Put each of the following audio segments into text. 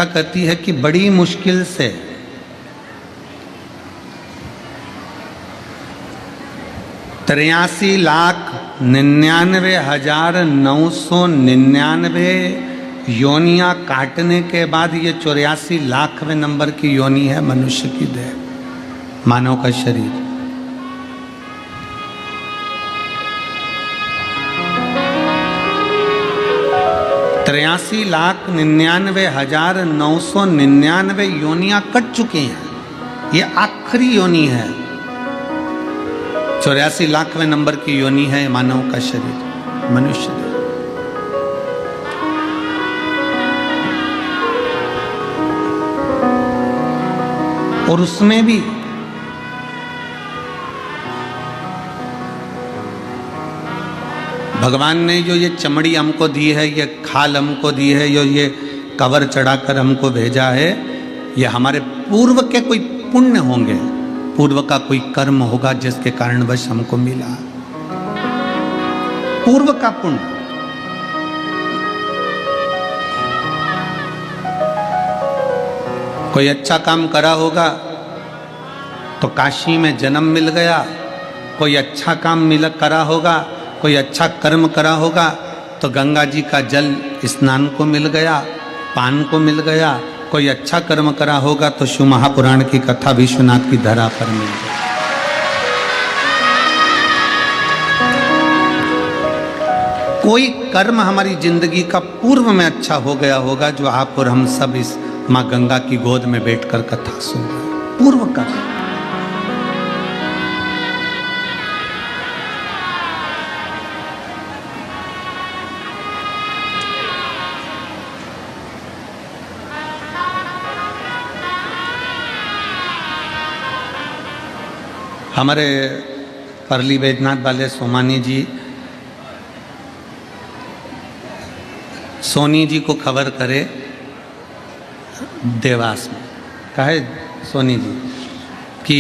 व्याख्या करती है कि बड़ी मुश्किल से 83,99,999 योनियां काटने के बाद ये 84,00,000वें नंबर की योनि है मनुष्य की देह, मानव का शरीर। तिरासी लाख 99,999 योनियां कट चुकी हैं। ये आखिरी योनि है। 84,00,000वें नंबर की योनि है मानव का शरीर, मनुष्य देह। और उसमें भी भगवान ने जो ये चमड़ी हमको दी है, ये खाल हमको दी है, जो ये कवर चढ़ाकर हमको भेजा है, ये हमारे पूर्व के कोई पुण्य होंगे, पूर्व का कोई कर्म होगा जिसके कारणवश हमको मिला। पूर्व का पुण्य। कोई अच्छा काम करा होगा तो काशी में जन्म मिल गया, कोई अच्छा काम करा होगा, कोई अच्छा कर्म करा होगा तो गंगा जी का जल स्नान को मिल गया, पान को मिल गया। कोई अच्छा कर्म करा होगा तो शिव महापुराण की कथा विश्वनाथ की धरा पर मिल गई। कोई कर्म हमारी जिंदगी का पूर्व में अच्छा हो गया होगा जो आप और हम सब इस माँ गंगा की गोद में बैठकर कथा सुन रहे हैं। पूर्व का हमारे परली बैजनाथ वाले सोमानी जी, सोनी जी को खबर करे देवास में, कहे सोनी जी कि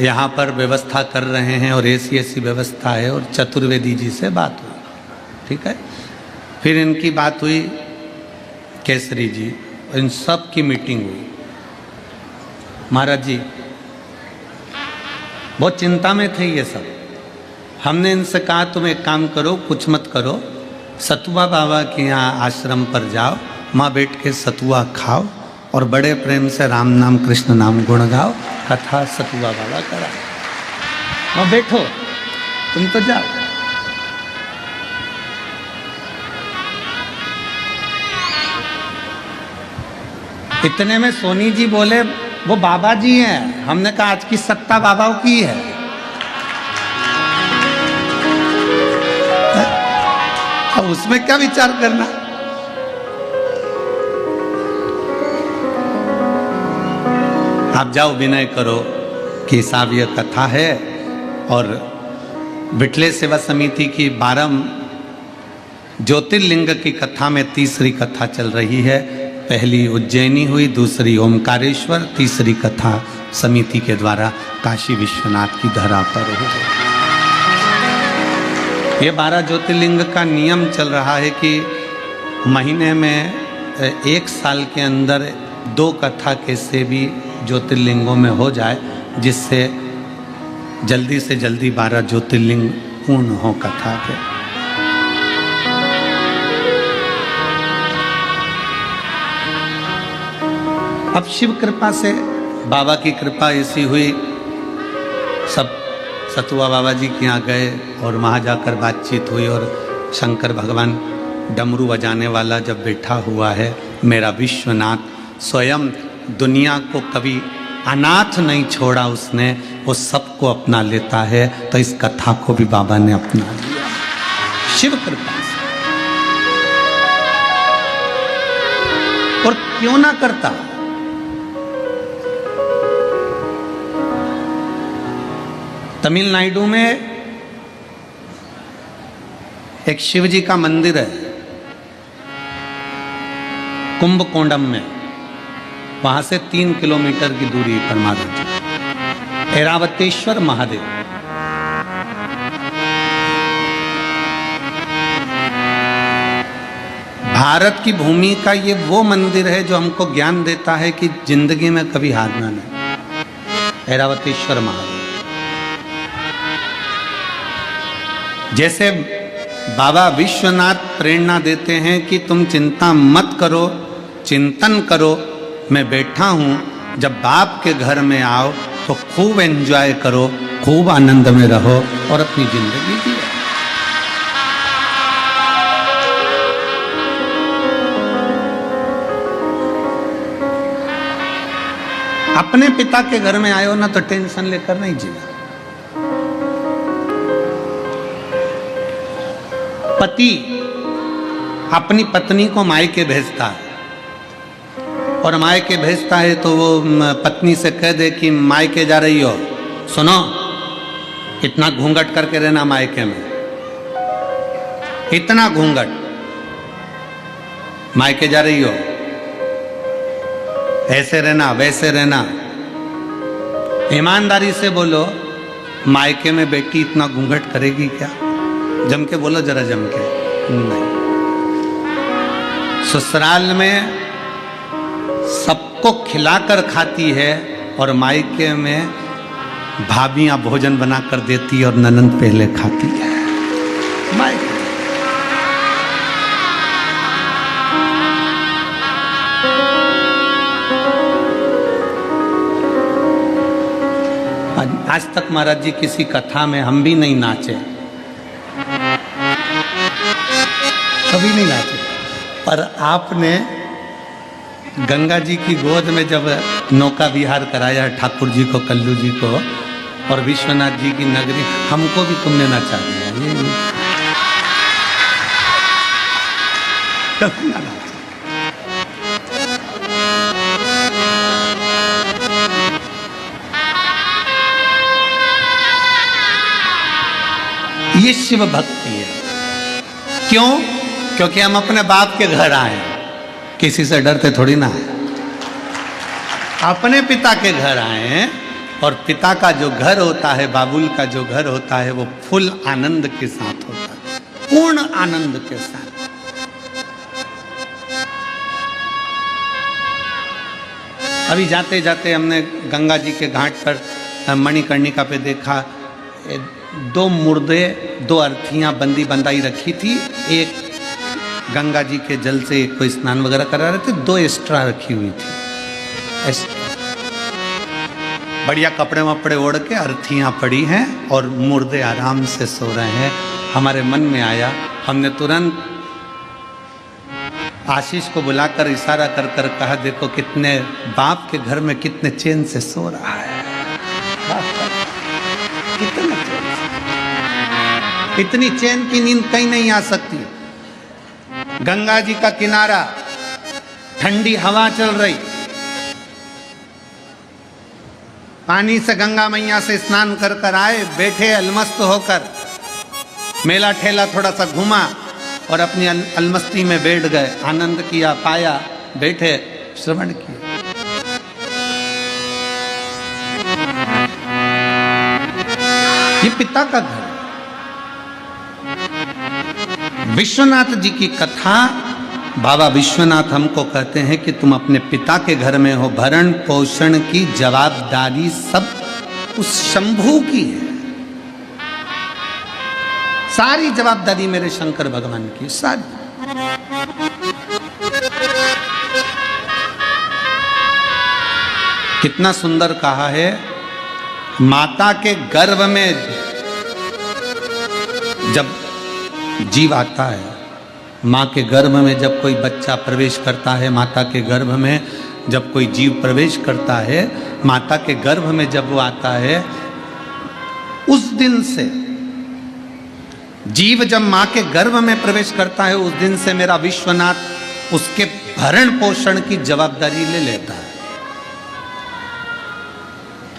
यहाँ पर व्यवस्था कर रहे हैं और ऐसी व्यवस्था है, और चतुर्वेदी जी से बात हुई। ठीक है, फिर इनकी बात हुई केसरी जी, इन सब की मीटिंग हुई। महाराज जी बहुत चिंता में थे ये सब। हमने इनसे कहा तुम एक काम करो, कुछ मत करो, सतुआ बाबा के यहाँ आश्रम पर जाओ, माँ बैठ के सतुआ खाओ और बड़े प्रेम से राम नाम कृष्ण नाम गुण गाओ, कथा सतुआ बाबा करा। माँ बैठो, तुम तो जाओ। इतने में सोनी जी बोले वो बाबा जी हैं। हमने कहा आज की सत्ता बाबाओं की है। अब उसमें क्या विचार करना। आप जाओ, विनय करो कि साहब ये कथा है, और बिटले सेवा समिति की 12 ज्योतिर्लिंग की कथा में तीसरी कथा चल रही है। पहली उज्जैनी हुई, दूसरी ओमकारेश्वर, तीसरी कथा समिति के द्वारा काशी विश्वनाथ की धरा पर हुई। ये 12 ज्योतिर्लिंग का नियम चल रहा है कि महीने में 1 साल के अंदर 2 कथा कैसे भी ज्योतिर्लिंगों में हो जाए, जिससे जल्दी से जल्दी 12 ज्योतिर्लिंग पूर्ण हो कथा के। अब शिव कृपा से, बाबा की कृपा ऐसी हुई, सब सतुआ बाबा जी के यहाँ गए और वहाँ जाकर बातचीत हुई। और शंकर भगवान डमरू बजाने वाला जब बैठा हुआ है, मेरा विश्वनाथ स्वयं दुनिया को कभी अनाथ नहीं छोड़ा उसने, वो सबको अपना लेता है। तो इस कथा को भी बाबा ने अपना लिया शिव कृपा से। और क्यों ना करता। तमिलनाडु में एक शिव जी का मंदिर है, कुंभकोणम में। वहां से 3 किलोमीटर की दूरी पर महाराज ऐरावतेश्वर महादेव। भारत की भूमि का ये वो मंदिर है जो हमको ज्ञान देता है कि जिंदगी में कभी हारना नहीं। ऐरावतेश्वर महादेव जैसे बाबा विश्वनाथ प्रेरणा देते हैं कि तुम चिंता मत करो, चिंतन करो, मैं बैठा हूं। जब बाप के घर में आओ तो खूब एंजॉय करो, खूब आनंद में रहो और अपनी जिंदगी जियो। अपने पिता के घर में आयो ना तो टेंशन लेकर नहीं जीना। पति अपनी पत्नी को मायके भेजता है और मायके भेजता है तो वो पत्नी से कह दे कि मायके जा रही हो, सुनो इतना घूंघट करके रहना मायके में, इतना घूंघट, मायके जा रही हो ऐसे रहना वैसे रहना। ईमानदारी से बोलो, मायके में बेटी इतना घूंघट करेगी क्या? जम के बोलो, जरा जम के। नहीं, ससुराल में सबको खिलाकर खाती है और मायके में भाभियां भोजन बनाकर देती और ननंद पहले खाती है। मायके आज तक महाराज जी किसी कथा में हम भी नहीं नाचे, कभी नहीं नाचे, पर आपने गंगा जी की गोद में जब नौका विहार कराया ठाकुर जी को, कल्लू जी को और विश्वनाथ जी की नगरी, हमको भी तुमने नचा दिया। कभी ना नाचे। ये शिव भक्ति है। क्यों? क्योंकि हम अपने बाप के घर आए, किसी से डरते थोड़ी ना है। अपने पिता के घर आए हैं और पिता का जो घर होता है, बाबुल का जो घर होता है, वो फुल आनंद के साथ होता है, पूर्ण आनंद के साथ। अभी जाते जाते हमने गंगा जी के घाट पर मणिकर्णिका पे देखा, दो मुर्दे, दो अर्थियां बंदी बंदाई रखी थी। एक गंगा जी के जल से कोई स्नान वगैरह करा रहे थे, दो एक्स्ट्रा रखी हुई थी। बढ़िया कपड़े वपड़े ओढ़ के अर्थियां पड़ी हैं और मुर्दे आराम से सो रहे हैं। हमारे मन में आया, हमने तुरंत आशीष को बुलाकर इशारा कर कर कहा, देखो कितने बाप के घर में कितने चैन से सो रहा है, कितना चैन। इतनी चैन की नींद कहीं नहीं आ सकती। गंगा जी का किनारा, ठंडी हवा चल रही, पानी से गंगा मैया से स्नान कर कर आए, बैठे अलमस्त होकर, मेला ठेला थोड़ा सा घुमा और अपनी अलमस्ती में बैठ गए, आनंद किया, पाया, बैठे, श्रवण किया। ये पिता का घर। विश्वनाथ जी की कथा, बाबा विश्वनाथ हमको कहते हैं कि तुम अपने पिता के घर में हो, भरण पोषण की जवाबदारी सब उस शंभू की है। सारी जवाबदारी मेरे शंकर भगवान की, सारी। कितना सुंदर कहा है, माता के गर्भ में जब जीव आता है, माँ के गर्भ में जब कोई बच्चा प्रवेश करता है, माता के गर्भ में जब कोई जीव प्रवेश करता है, माता के गर्भ में जब वो आता है, उस दिन से जीव जब माँ के गर्भ में प्रवेश करता है, उस दिन से मेरा विश्वनाथ उसके भरण पोषण की जवाबदारी ले लेता है।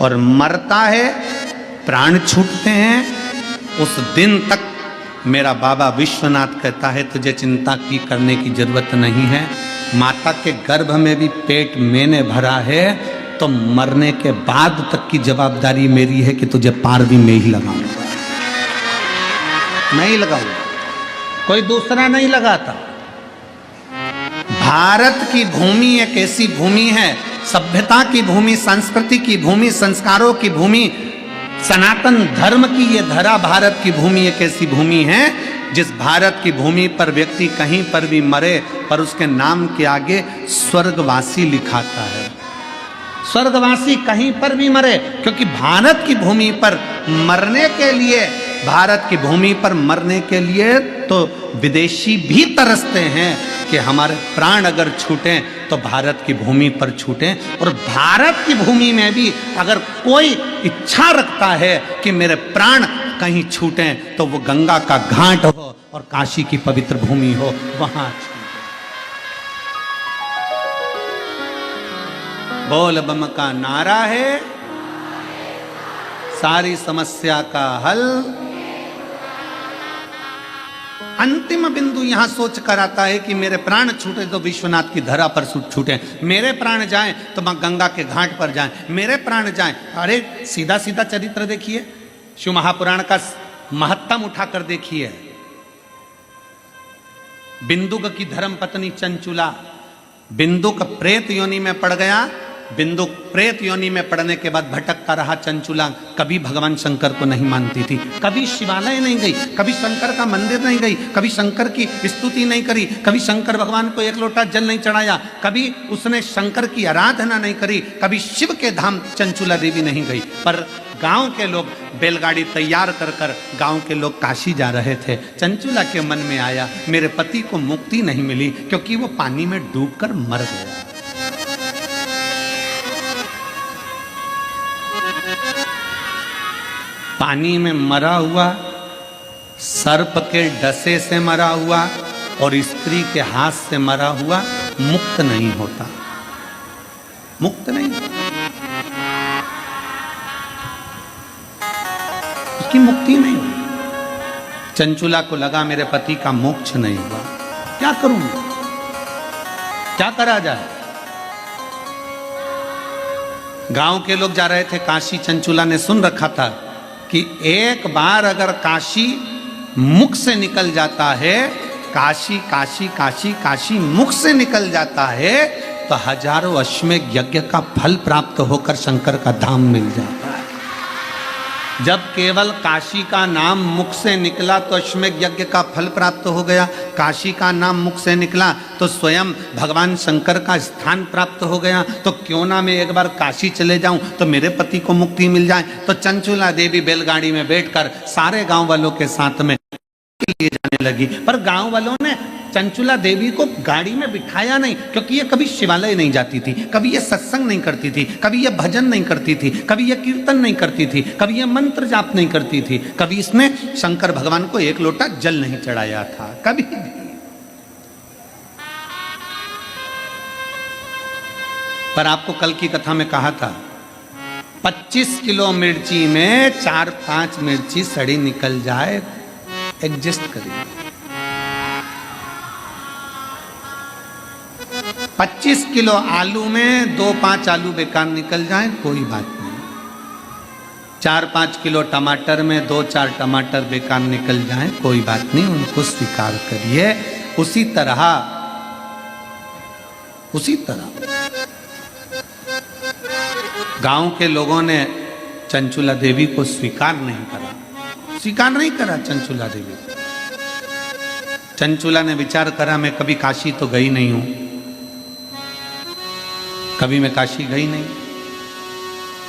और मरता है, प्राण छूटते हैं, उस दिन तक मेरा बाबा विश्वनाथ कहता है तुझे चिंता की करने की जरूरत नहीं है। माता के गर्भ में भी पेट मैंने भरा है, तो मरने के बाद तक की जवाबदारी मेरी है कि तुझे पार भी मैं ही लगाऊंगा, नहीं लगाऊंगा, कोई दूसरा नहीं लगाता। भारत की भूमि एक ऐसी भूमि है, सभ्यता की भूमि, संस्कृति की भूमि, संस्कारों की भूमि, सनातन धर्म की ये धरा भारत की भूमि एक ऐसी भूमि है जिस भारत की भूमि पर व्यक्ति कहीं पर भी मरे पर उसके नाम के आगे स्वर्गवासी लिखाता है। स्वर्गवासी कहीं पर भी मरे, क्योंकि भारत की भूमि पर मरने के लिए, भारत की भूमि पर मरने के लिए तो विदेशी भी तरसते हैं कि हमारे प्राण अगर छूटें तो भारत की भूमि पर छूटें। और भारत की भूमि में भी अगर कोई इच्छा रखता है कि मेरे प्राण कहीं छूटें तो वो गंगा का घाट हो और काशी की पवित्र भूमि हो, वहां छूटे। बोल बम का नारा है, सारी समस्या का हल। अंतिम बिंदु यहां सोच कर आता है कि मेरे प्राण छूटे तो विश्वनाथ की धरा पर छूटे, मेरे प्राण जाएं तो मां गंगा के घाट पर जाएं, मेरे प्राण जाएं। अरे सीधा सीधा चरित्र देखिए, शिव महापुराण का महत्तम उठाकर देखिए। बिंदुक की धर्म पत्नी चंचुला, बिंदुक प्रेत योनि में पड़ गया। बिंदुक प्रेत योनि में पड़ने के बाद भटकता रहा चंचुला, कभी भगवान शंकर को नहीं मानती थी, कभी शिवालय नहीं गई, कभी शंकर का मंदिर नहीं गई, कभी शंकर की स्तुति नहीं करी, कभी शंकर भगवान को एक लोटा जल नहीं चढ़ाया, कभी उसने शंकर की आराधना नहीं करी, कभी शिव के धाम चंचुला देवी नहीं गई। पर गांव के लोग बैलगाड़ी तैयार कर कर गांव के लोग काशी जा रहे थे। चंचुला के मन में आया मेरे पति को मुक्ति नहीं मिली क्योंकि वो पानी में डूबकर मर गया। पानी में मरा हुआ, सर्प के डसे से मरा हुआ और स्त्री के हाथ से मरा हुआ मुक्त नहीं होता, मुक्त नहीं, उसकी मुक्ति नहीं हुई। चंचुला को लगा मेरे पति का मोक्ष नहीं हुआ, क्या करूं, क्या करा जाए। गांव के लोग जा रहे थे काशी, चंचुला ने सुन रखा था कि एक बार अगर काशी मुख से निकल जाता है, काशी काशी काशी काशी मुख से निकल जाता है तो हजारों अश्वमेध यज्ञ का फल प्राप्त होकर शंकर का धाम मिल जाता है। जब केवल काशी का नाम मुख से निकला तो अश्वमेध यज्ञ का फल प्राप्त हो गया, काशी का नाम मुख से निकला तो स्वयं भगवान शंकर का स्थान प्राप्त हो गया। तो क्यों ना मैं एक बार काशी चले जाऊं तो मेरे पति को मुक्ति मिल जाए। तो चंचुला देवी बैलगाड़ी में बैठकर सारे गांव वालों के साथ में लिए जाने लगी। पर गांव वालों ने चंचुला देवी को गाड़ी में बिठाया नहीं, क्योंकि ये कभी शिवालय नहीं जाती थी, कभी ये सत्संग नहीं करती थी, कभी ये भजन नहीं करती थी, कभी ये कीर्तन नहीं करती थी, कभी ये मंत्र जाप नहीं करती थी, कभी इसने शंकर भगवान को एक लोटा जल नहीं चढ़ाया था, कभी भी। पर आपको कल की कथा में कहा था 25 किलो मिर्ची में 4-5 मिर्ची सड़ी निकल जाए, एडजस्ट करिए। 25 किलो आलू में 2-5 आलू बेकार निकल जाए, कोई बात नहीं। 4-5 किलो टमाटर में 2-4 टमाटर बेकार निकल जाए, कोई बात नहीं, उनको स्वीकार करिए। उसी तरह गांव के लोगों ने चंचुला देवी को स्वीकार नहीं करा चंचुला देवी। चंचुला ने विचार करा मैं कभी काशी तो गई नहीं हूं, कभी मैं काशी गई नहीं,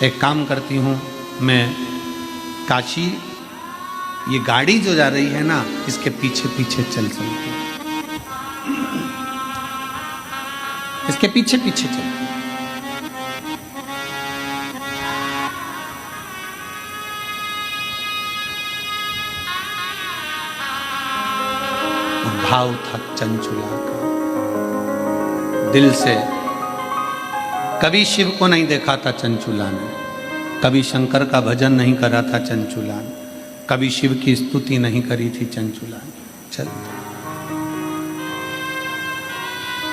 एक काम करती हूं, मैं काशी, ये गाड़ी जो जा रही है ना, इसके पीछे पीछे चल सकती हूं, इसके पीछे पीछे चल। भाव था चंचुला का, दिल से। कभी शिव को नहीं देखा था चंचुला ने, कभी शंकर का भजन नहीं करा था चंचुला ने, कभी शिव की स्तुति नहीं करी थी चंचुला ने। चल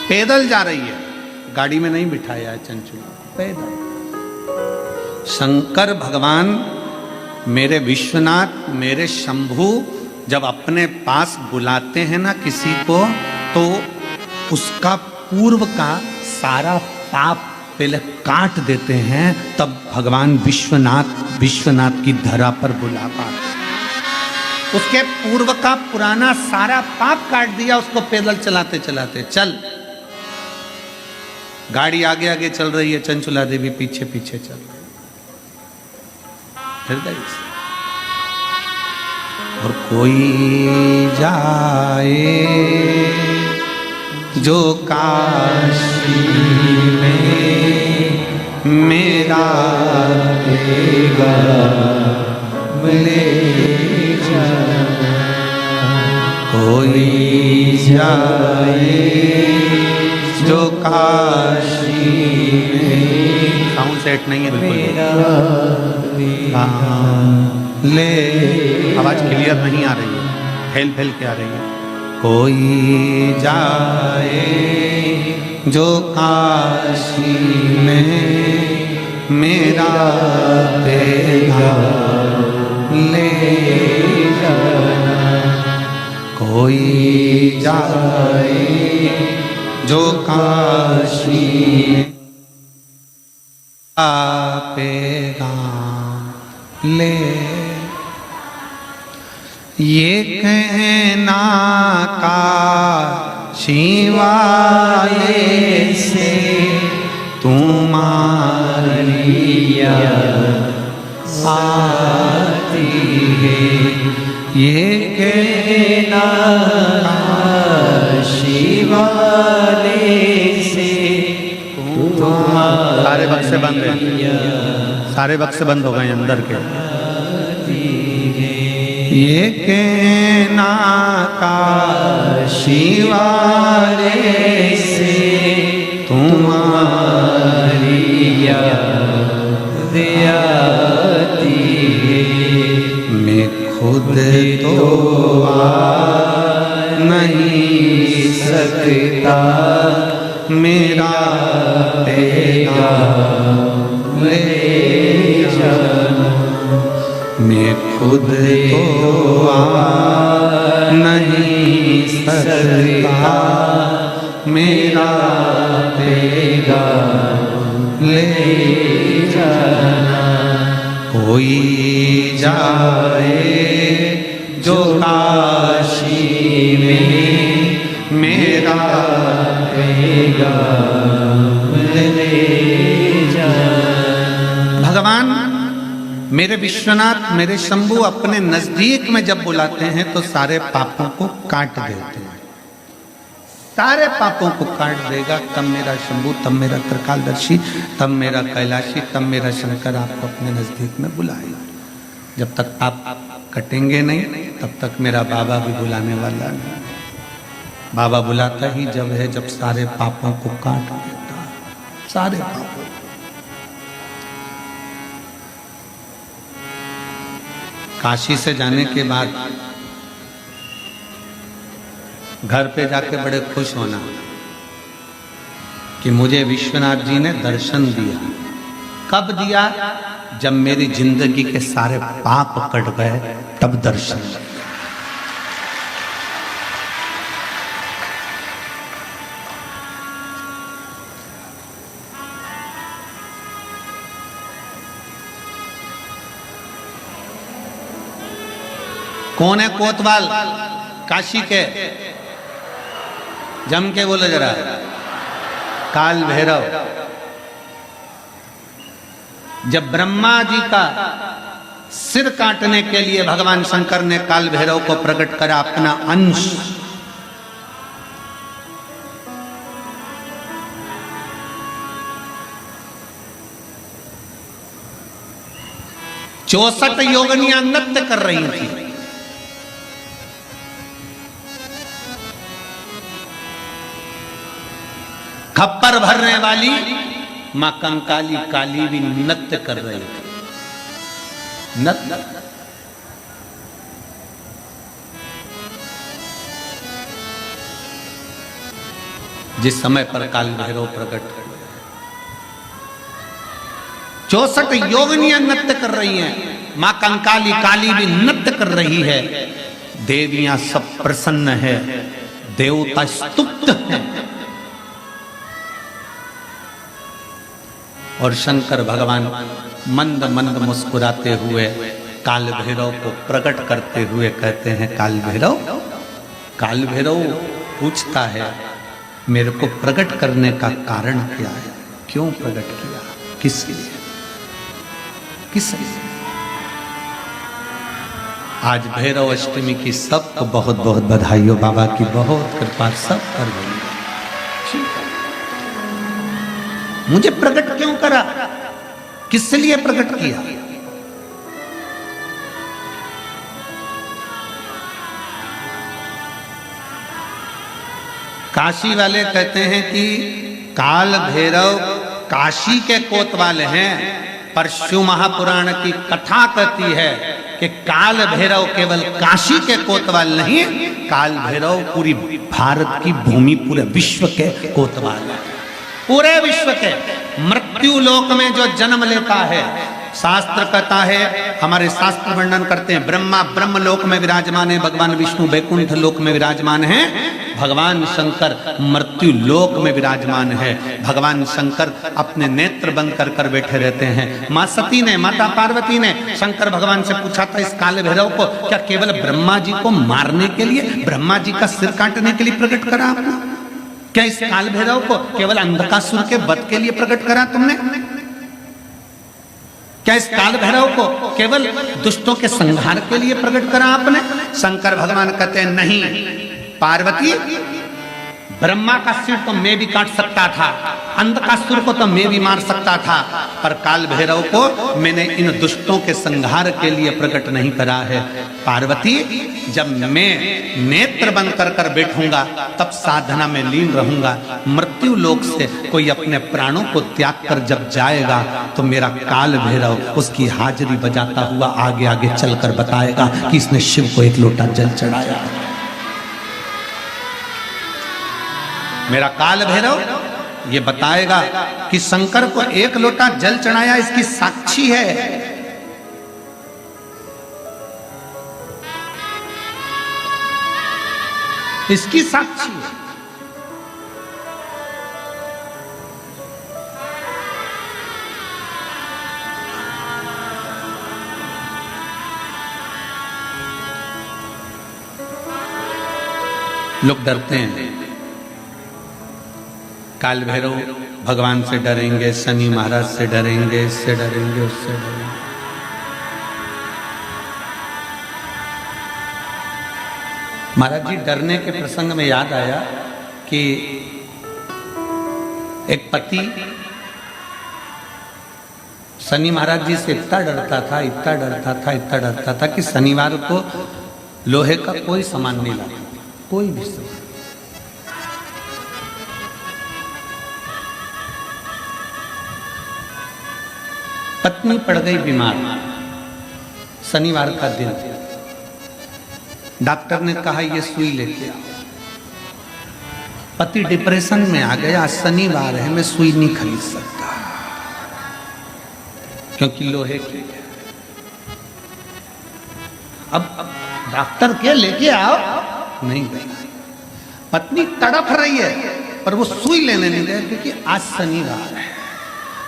पैदल जा रही है, गाड़ी में नहीं बिठाया है चंचुला, पैदल। शंकर भगवान, मेरे विश्वनाथ, मेरे शंभू जब अपने पास बुलाते हैं ना किसी को, तो उसका पूर्व का सारा पाप पहले काट देते हैं, तब भगवान विश्वनाथ की धरा पर बुला पाते। उसके पूर्व का पुराना सारा पाप काट दिया उसको, पैदल चलाते चलाते चल। गाड़ी आगे आगे चल रही है, चंचुला देवी पीछे पीछे चल रही हृदय से। और कोई जाए जो काशी में मेरा देगा ले जा। कोई जाए जो काशी में, साउंड सेट नहीं है बिल्कुल, ले, आवाज क्लियर नहीं आ रही है, फैल फैल के आ रही है। कोई जाए जो काशी में मेरा तेगा ले जाना। कोई जाए जो काशी पेगा ले। ये कहना का शिवाले से तुम्हारी आती है। ये कहना शिवाले से तुम्हारी, सारे बक्से बंद हैं, सारे बक्से बंद हो गए अंदर के। ये कहना का शिवाले से तुम्हारी याद आती है। मैं खुद तो आ नहीं सकता, मेरा तेगा ले जाना। मैं खुद तो आ नहीं सकता, मेरा तेगा ले जाना। कोई जाए जो काशी में मेरा तेगा ले जाना। भगवान मेरे विश्वनाथ, मेरे शंभु अपने नजदीक में जब बुलाते हैं तो सारे पापों को काट देते हैं। सारे पापों को काट देगा तब मेरा शंभु, तब मेरा त्रिकालदर्शी, तब मेरा कैलाशी, तब मेरा शंकर आपको अपने नजदीक में बुलाएगा। जब तक पाप कटेंगे नहीं तब तक मेरा बाबा भी बुलाने वाला नहीं। बाबा बुलाता ही जब है जब सारे पापों को काट देता है, सारे पापों। काशी से जाने के बाद घर पे जाके बड़े खुश होना कि मुझे विश्वनाथ जी ने दर्शन दिया। कब दिया? जब मेरी जिंदगी के सारे पाप कट गए तब दर्शन। कौन है कोतवाल काशी के? जम के बोलो जरा। काल भैरव। जब ब्रह्मा जी का सिर काटने के लिए भगवान शंकर ने काल भैरव को प्रकट करा अपना अंश, चौसठ योगिनियां नृत्य कर रही थी। खप्पर भरने वाली मां कंकाली काली भी नृत्य कर रही थी। नृत्य जिस समय पर काल भैरव प्रकट हुए, 64 योगिनियां नृत्य कर रही हैं। मां कंकाली काली भी नृत्य कर रही है। देवियां सब प्रसन्न है, देवता स्तुप्त हैं। और शंकर भगवान मंद मंद मुस्कुराते हुए काल भैरव को प्रकट करते हुए कहते हैं, काल भैरव पूछता है मेरे को प्रकट करने का कारण क्या है, क्यों प्रकट किया, किस लिए? आज भैरव अष्टमी की सबको बहुत बहुत बधाई हो, बाबा की बहुत कृपा सब कर रही है। मुझे प्रकट क्यों करा, किस लिए प्रकट किया? काशी वाले कहते हैं कि काल भैरव काशी के कोतवाल हैं, पर शिव महापुराण की कथा कहती है कि काल भैरव केवल काशी के कोतवाल नहीं, काल भैरव पूरी भारत की भूमि, पूरे विश्व के कोतवाल है। पूरे विश्व के मृत्यु लोक में जो जन्म लेता है, शास्त्र कहता है, हमारे शास्त्र वर्णन करते हैं, ब्रह्मा ब्रह्म लोक में विराजमान है, भगवान विष्णु बैकुंठ लोक में विराजमान है, भगवान शंकर मृत्यु लोक में विराजमान है। भगवान शंकर अपने नेत्र बंद कर कर बैठे रहते हैं। माँ सती ने, माता पार्वती ने शंकर भगवान से पूछा था इस काले भैरव को क्या केवल ब्रह्मा जी को मारने के लिए, ब्रह्मा जी का सिर काटने के लिए प्रकट करा आपने? क्या इस काल भैरव को केवल अंधकासुर के वध के लिए प्रकट करा तुमने? क्या इस काल भैरव को केवल दुष्टों के संहार के लिए प्रकट करा आपने? शंकर भगवान कहते हैं नहीं पार्वती, ब्रह्मा का सिर तो मैं भी काट सकता था, अंधकासुर को तो मैं भी मार सकता था, पर काल भैरव को मैंने इन दुष्टों के संहार के लिए प्रकट नहीं करा है। पार्वती, जब मैं नेत्र बंद कर कर बैठूंगा तब साधना में लीन रहूंगा, मृत्यु लोक से कोई अपने प्राणों को त्याग कर जब जाएगा तो मेरा काल भैरव उसकी हाजिरी बजाता हुआ आगे आगे चलकर बताएगा कि इसने शिव को एक लोटा जल चढ़ाया। मेरा काल भैरव ये बताएगा कि शंकर को एक लोटा जल चढ़ाया, इसकी साक्षी है। इसकी साक्षी है। लोग डरते हैं, काल भैरव भगवान से डरेंगे, शनि महाराज से डरेंगे, इससे डरेंगे, उससे डरेंगे। महाराज जी डरने के प्रसंग में याद आया कि एक पति शनि महाराज जी से इतना डरता था, इतना डरता था, इतना डरता था कि शनिवार को लोहे का कोई सामान नहीं लाता, कोई भी सामान। पत्नी पड़ गई बीमार, शनिवार का दिन, डॉक्टर ने कहा ये सुई लेके आओ। पति डिप्रेशन में आ गया, शनिवार है मैं सुई नहीं खरीद सकता क्योंकि लोहे की। अब डॉक्टर के लेके आओ, नहीं गई। पत्नी तड़प रही है पर वो सुई लेने नहीं गए क्योंकि आज शनिवार है,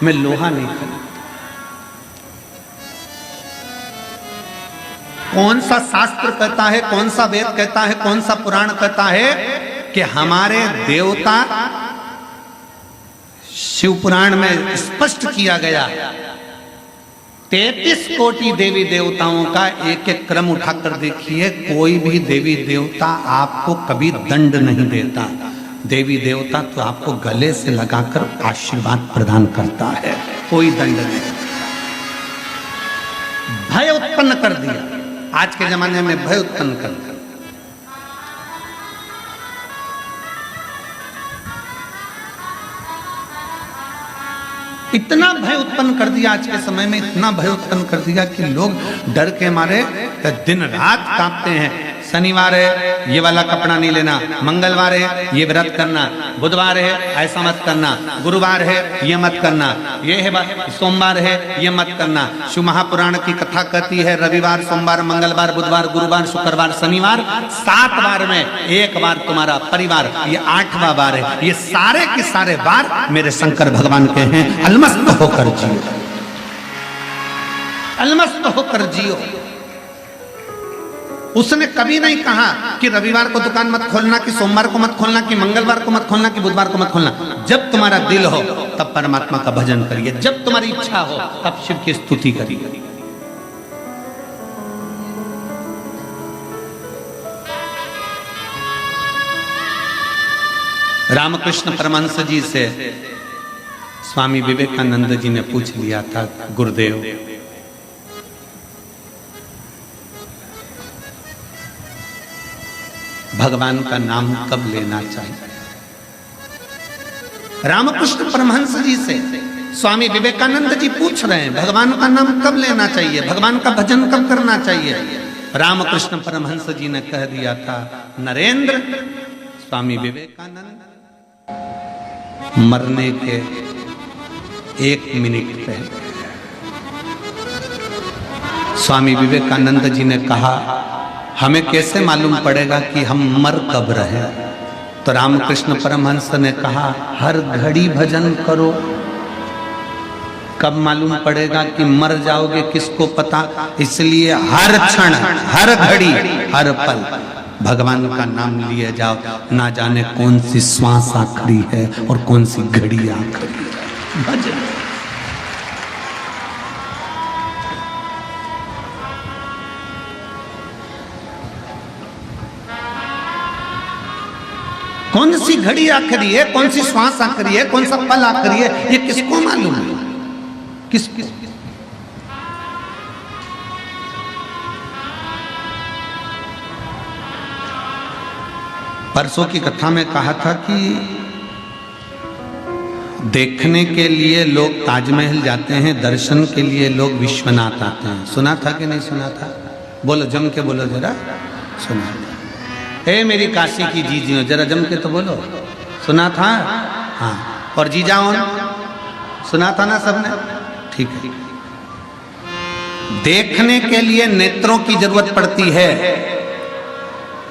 मैं लोहा नहीं खरीद। कौन सा शास्त्र कहता है, कौन सा वेद कहता है, कौन सा पुराण कहता है कि हमारे देवता, शिव पुराण में स्पष्ट किया गया 33 कोटि देवी देवताओं का एक एक क्रम उठाकर देखिए, कोई भी देवी देवता आपको कभी दंड नहीं देता। देवी देवता तो आपको गले से लगाकर आशीर्वाद प्रदान करता है, कोई दंड नहीं। भय उत्पन्न कर दिया, आज के जमाने में भय उत्पन्न कर दिया। इतना भय उत्पन्न कर दिया, आज के समय में इतना भय उत्पन्न कर दिया कि लोग डर के मारे दिन रात कांपते हैं। शनिवार है ये वाला कपड़ा नहीं लेना, मंगलवार है ये व्रत करना, बुधवार है ऐसा मत करना, गुरुवार है ये मत करना, ये है सोमवार है ये मत करना। शिव महापुराण की कथा कहती है रविवार, सोमवार, मंगलवार, बुधवार, गुरुवार, शुक्रवार, शनिवार, 7 बार में 1 बार तुम्हारा परिवार, ये 8वां बार है। ये सारे के सारे बार मेरे शंकर भगवान के हैं। अलमस्त होकर जियो, अलमस्त होकर जियो। उसने कभी नहीं कहा कि रविवार को दुकान मत खोलना, कि सोमवार को मत खोलना, कि मंगलवार को मत खोलना, कि बुधवार को मत खोलना। जब तुम्हारा दिल हो तब परमात्मा का भजन करिए, जब तुम्हारी इच्छा हो तब शिव की स्तुति करिए। रामकृष्ण परमहंस जी से स्वामी विवेकानंद जी ने पूछ लिया था, गुरुदेव भगवान का नाम कब लेना चाहिए? रामकृष्ण परमहंस जी से स्वामी विवेकानंद जी पूछ रहे हैं भगवान का नाम कब लेना चाहिए, भगवान का भजन कब करना चाहिए? रामकृष्ण परमहंस जी ने कह दिया था, नरेंद्र, स्वामी विवेकानंद मरने के 1 मिनट पहले स्वामी विवेकानंद जी ने कहा, हमें कैसे मालूम पड़ेगा कि हम मर कब रहे? तो रामकृष्ण परमहंस ने कहा, हर घड़ी भजन करो, कब मालूम पड़ेगा कि मर जाओगे किसको पता? इसलिए हर क्षण, हर घड़ी, हर पल भगवान का नाम लिए जाओ। ना जाने कौन सी श्वास आखिरी है और कौन सी घड़ी आखिरी है। भजन कौन सी घड़ी आखिरी है, कौन सी श्वास आखिरी है, कौन सा पल आखिरी है, ये किसको मालूम है? किस परसों की कथा में कहा था कि देखने के लिए लोग ताजमहल जाते हैं, दर्शन के लिए लोग विश्वनाथ आते हैं। सुना था कि नहीं सुना था? बोलो, जम के बोलो जरा। सुना हे मेरी काशी की जीजियों, जरा जम के तो बोलो। सुना था? हाँ। और जीजाओं, सुना था ना सबने? ठीक है। देखने के लिए नेत्रों की जरूरत पड़ती है,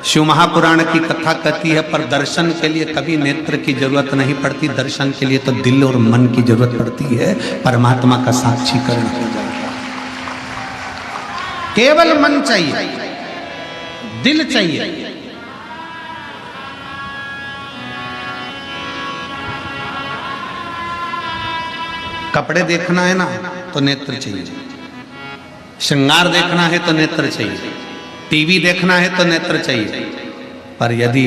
शिव महापुराण की कथा कहती है, पर दर्शन के लिए कभी नेत्र की जरूरत नहीं पड़ती। दर्शन के लिए तो दिल और मन की जरूरत पड़ती है, परमात्मा का साक्षीकरण की जरूरत। केवल मन चाहिए, दिल चाहिए। कपड़े देखना है ना तो नेत्र चाहिए, श्रृंगार देखना है तो नेत्र चाहिए, टीवी देखना है तो नेत्र चाहिए, पर यदि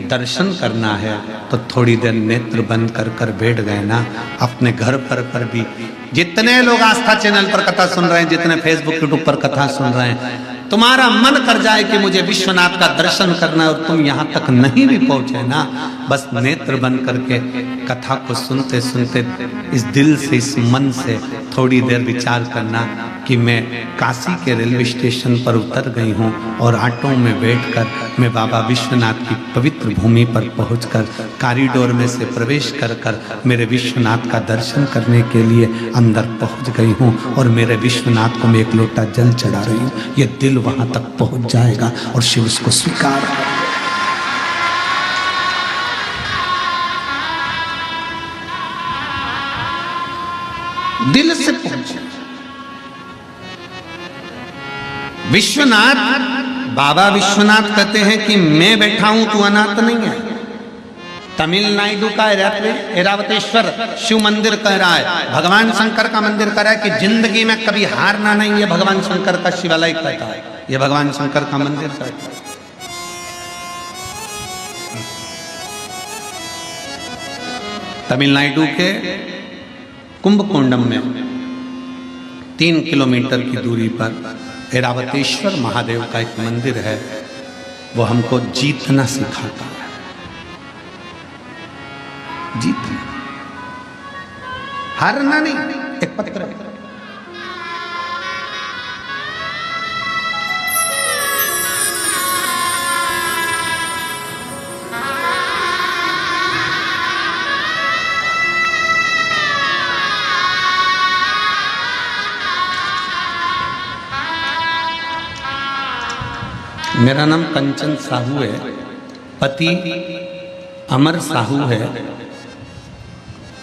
दर्शन करना है तो थोड़ी देर नेत्र बंद कर कर बैठ गए ना, अपने घर पर भी जितने लोग आस्था चैनल पर कथा सुन रहे हैं, जितने फेसबुक यूट्यूब पर कथा सुन रहे हैं, तुम्हारा मन कर जाए कि मुझे विश्वनाथ का दर्शन करना है और तुम यहाँ तक नहीं भी पहुंचे ना, बस नेत्र बंद करके कथा को सुनते सुनते इस दिल से, इस मन से थोड़ी देर विचार करना कि मैं काशी के रेलवे स्टेशन पर उतर गई हूँ और ऑटो में बैठकर मैं बाबा विश्वनाथ की पवित्र भूमि पर पहुंचकर कॉरिडोर में से प्रवेश कर मेरे विश्वनाथ का दर्शन करने के लिए अंदर पहुंच गई हूँ और मेरे विश्वनाथ को मैं 1 लोटा जल चढ़ा रही हूँ। ये दिल वहां तक पहुंच जाएगा और शिव उसको स्वीकार करेगा। दिल से पहुंचे विश्वनाथ। बाबा विश्वनाथ कहते हैं कि मैं बैठा हूं, तू अनाथ नहीं है। तमिलनाडु का ऐरावतेश्वर शिव मंदिर कह रहा है, भगवान शंकर का मंदिर कह रहा है कि जिंदगी में कभी हारना नहीं है। भगवान शंकर का शिवालय कहता है, ये भगवान शंकर का मंदिर कहता है। तमिलनाडु के कुंभकोंडम में 3 किलोमीटर की दूरी पर ऐरावतेश्वर महादेव का एक मंदिर है। वो हमको जीतना सिखाता है, जीतना, हारना नहीं। एक पत्र है, मेरा नाम कंचन साहू है, पति अमर साहू है,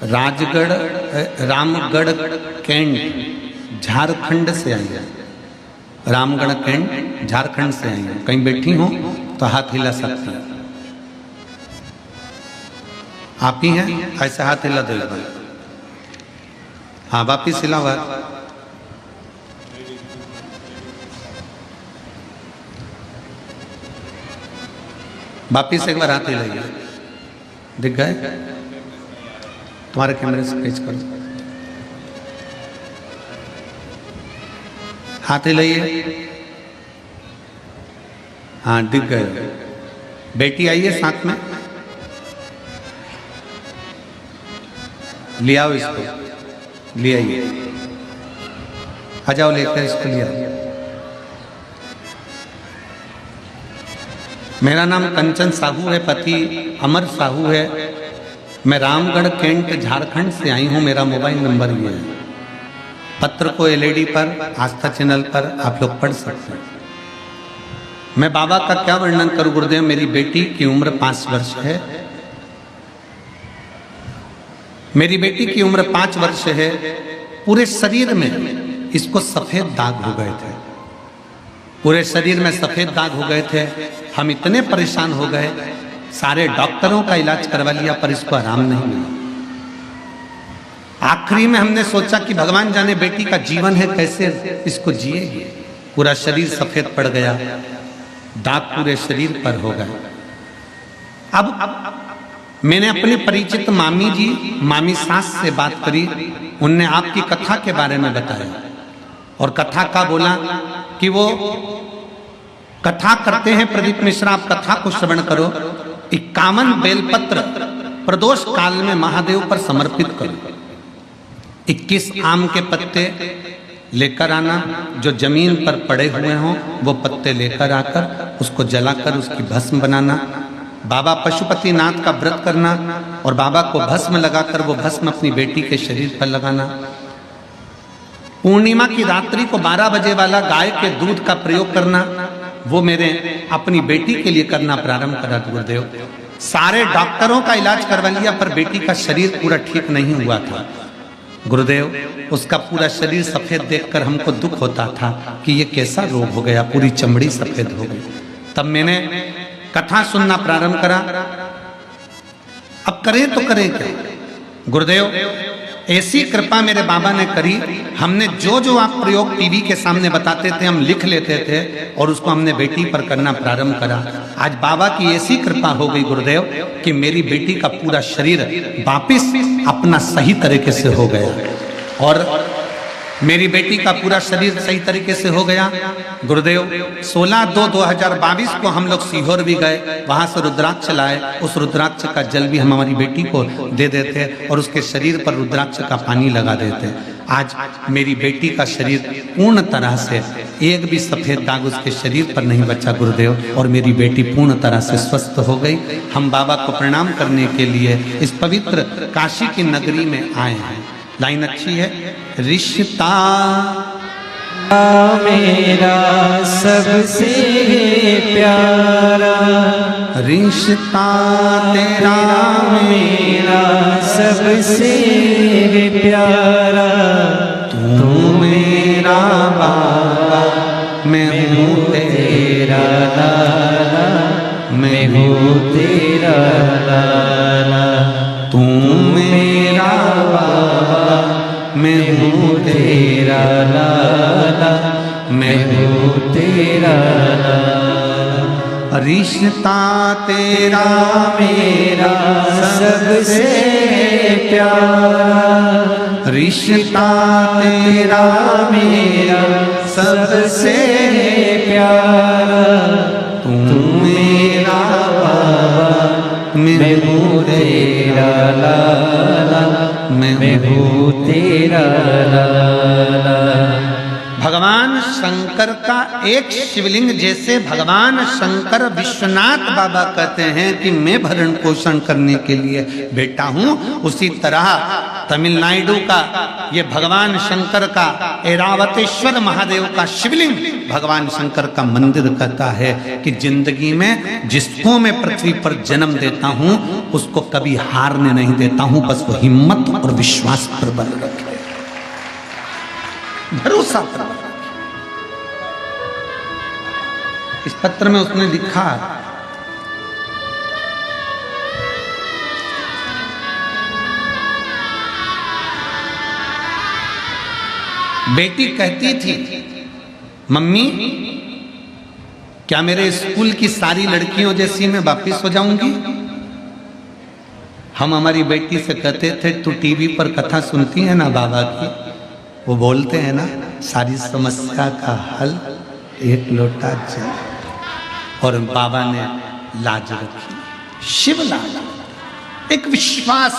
राजगढ़ रामगढ़ कैंट झारखंड से आई है। रामगढ़ कैंट झारखंड से आई है। कहीं बैठी हो तो हाथ हिला सकती है। आप ही हैं? ऐसे हाथ हिला दो। हाँ वापिस हिला हुआ। वापिस एक बार हाथ हिलाइए। दिख गए? तुम्हारे कैमरे से पेच करो। हाथ हिलाइए। हाँ दिख गए। बेटी आई है साथ में, ले आओ इसको, ले आइए। आ जाओ लेकर इसको ले आओ। मेरा नाम कंचन साहू है, पति अमर साहू है। मैं रामगढ़ कैंट झारखंड से आई हूँ। मेरा मोबाइल नंबर ये है। पत्र को एलईडी पर आस्था चैनल पर आप लोग पढ़ सकते हैं। मैं बाबा का क्या वर्णन करूं गुरुदेव। मेरी बेटी की उम्र 5 वर्ष है। मेरी बेटी की उम्र 5 वर्ष है। पूरे शरीर में इसको सफेद दाग हो गए थे। पूरे शरीर में सफेद दाग हो गए थे। हम इतने परेशान हो गए, सारे डॉक्टरों का इलाज करवा लिया पर इसको आराम नहीं मिला। आखिरी में हमने सोचा कि भगवान जाने बेटी का जीवन है, कैसे इसको जिएगी। पूरा शरीर सफेद पड़ गया, दाग पूरे शरीर पर हो गए। अब मैंने अपने परिचित मामी जी, मामी सास से बात करी। उनने आपकी कथा के बारे में बताया और कथा का बोला कि वो कथा करते हैं प्रदीप मिश्रा, आप कथा को श्रवण करो। 51 बेलपत्र प्रदोष काल में महादेव पर समर्पित करो। 21 आम के पत्ते लेकर आना, जो जमीन पर पड़े हुए हों वो पत्ते लेकर आकर उसको जलाकर उसकी भस्म बनाना। बाबा पशुपतिनाथ का व्रत करना और बाबा को भस्म लगाकर वो भस्म अपनी बेटी के शरीर पर लगाना। पूर्णिमा की रात्रि को 12 बजे वाला गाय के दूध का प्रयोग करना, वो मेरे अपनी बेटी के लिए करना प्रारंभ करा गुरुदेव। सारे डॉक्टरों का इलाज करवा लिया पर बेटी का शरीर पूरा ठीक नहीं हुआ था गुरुदेव। उसका पूरा शरीर सफेद देखकर हमको दुख होता था कि ये कैसा रोग हो गया, पूरी चमड़ी सफेद हो गई। तब मैंने कथा सुनना प्रारंभ करा। अब करें तो करें क्या गुरुदेव। ऐसी कृपा मेरे बाबा ने करी। हमने जो जो आप प्रयोग टीवी के सामने बताते थे हम लिख लेते थे और उसको हमने बेटी पर करना प्रारंभ करा। आज बाबा की ऐसी कृपा हो गई गुरुदेव कि मेरी बेटी का पूरा शरीर वापिस अपना सही तरीके से हो गया और मेरी बेटी का पूरा शरीर सही तरीके से हो गया गुरुदेव। 16/2/2022 को हम लोग सीहोर भी गए, वहां से रुद्राक्ष लाए। उस रुद्राक्ष का जल भी हम हमारी बेटी को दे देते और उसके शरीर पर रुद्राक्ष का पानी लगा देते। आज मेरी बेटी का शरीर पूर्ण तरह से एक भी सफेद दाग उसके शरीर पर नहीं बचा गुरुदेव और मेरी बेटी पूर्ण तरह से स्वस्थ हो गई। हम बाबा को प्रणाम करने के लिए इस पवित्र काशी की नगरी में आए हैं। लाइन अच्छी है। रिश्ता मेरा सबसे प्यारा, रिश्ता तेरा मेरा सबसे प्यारा। तू मेरा बाबा, मैं हूँ तेरा लाला, मैं हूँ तेरा लाला। तू मेरा बाबा, मैं हूँ तेरा लाला, मैं हूँ तेरा लाला। रिश्ता तेरा मेरा सबसे प्यारा, रिश्ता तेरा मेरा सबसे प्यारा। तू मेरा बाबा, मैं हूँ तेरा लाला, मैं हूँ तेरा लाला। भगवान शंकर का एक शिवलिंग, जैसे भगवान शंकर विश्वनाथ बाबा कहते हैं कि मैं भरण पोषण करने के लिए बेटा हूं, उसी तरह तमिलनाडु का ये भगवान शंकर का ऐरावतेश्वर महादेव का शिवलिंग भगवान शंकर का मंदिर कहता है कि जिंदगी में जिसको मैं पृथ्वी पर जन्म देता हूं उसको कभी हारने नहीं देता हूं, बस वो हिम्मत और विश्वास पर बल रखे, भरोसा पर बल रखे। इस पत्र में उसने लिखा, बेटी कहती थी मम्मी क्या मेरे स्कूल की सारी लड़कियों जैसी मैं वापिस हो जाऊंगी। हम हमारी बेटी से कहते थे तू टीवी पर कथा सुनती है ना बाबा की, वो बोलते हैं ना सारी समस्या का हल एक लोटा जल, और बाबा ने लाज रखी, शिव लाज, एक विश्वास,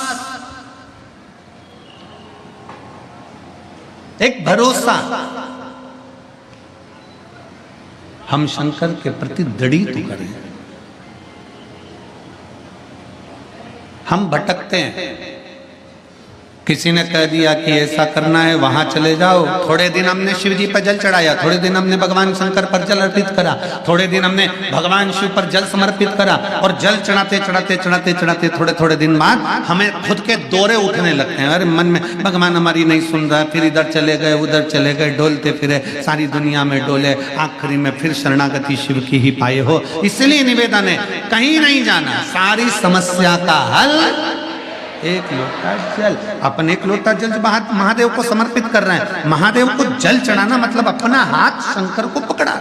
एक भरोसा। हम शंकर के प्रति दृढ़ तो करें। हम भटकते हैं, किसी ने कह दिया कि ऐसा करना है वहां चले जाओ, थोड़े दिन हमने शिव जी पर जल चढ़ाया, थोड़े दिन हमने भगवान शंकर पर जल अर्पित करा, थोड़े दिन हमने भगवान शिव पर जल समर्पित करा, और जल चढ़ाते चढ़ाते चढ़ाते चढ़ाते थोड़े थोड़े दिन बाद हमें खुद के दौरे उठने लगते हैं। अरे मन में भगवान हमारी नहीं सुन रहा, फिर इधर चले गए उधर चले गए, डोलते फिरे सारी दुनिया में डोले, आखिरी में फिर शरणागति शिव की ही पाए हो। इसलिए निवेदन है कहीं नहीं जाना, सारी समस्या का हल एक लोटा जल। अपन एक लोटा जल महादेव को समर्पित कर रहे हैं, महादेव को जल चढ़ाना मतलब अपना हाथ शंकर को पकड़ा।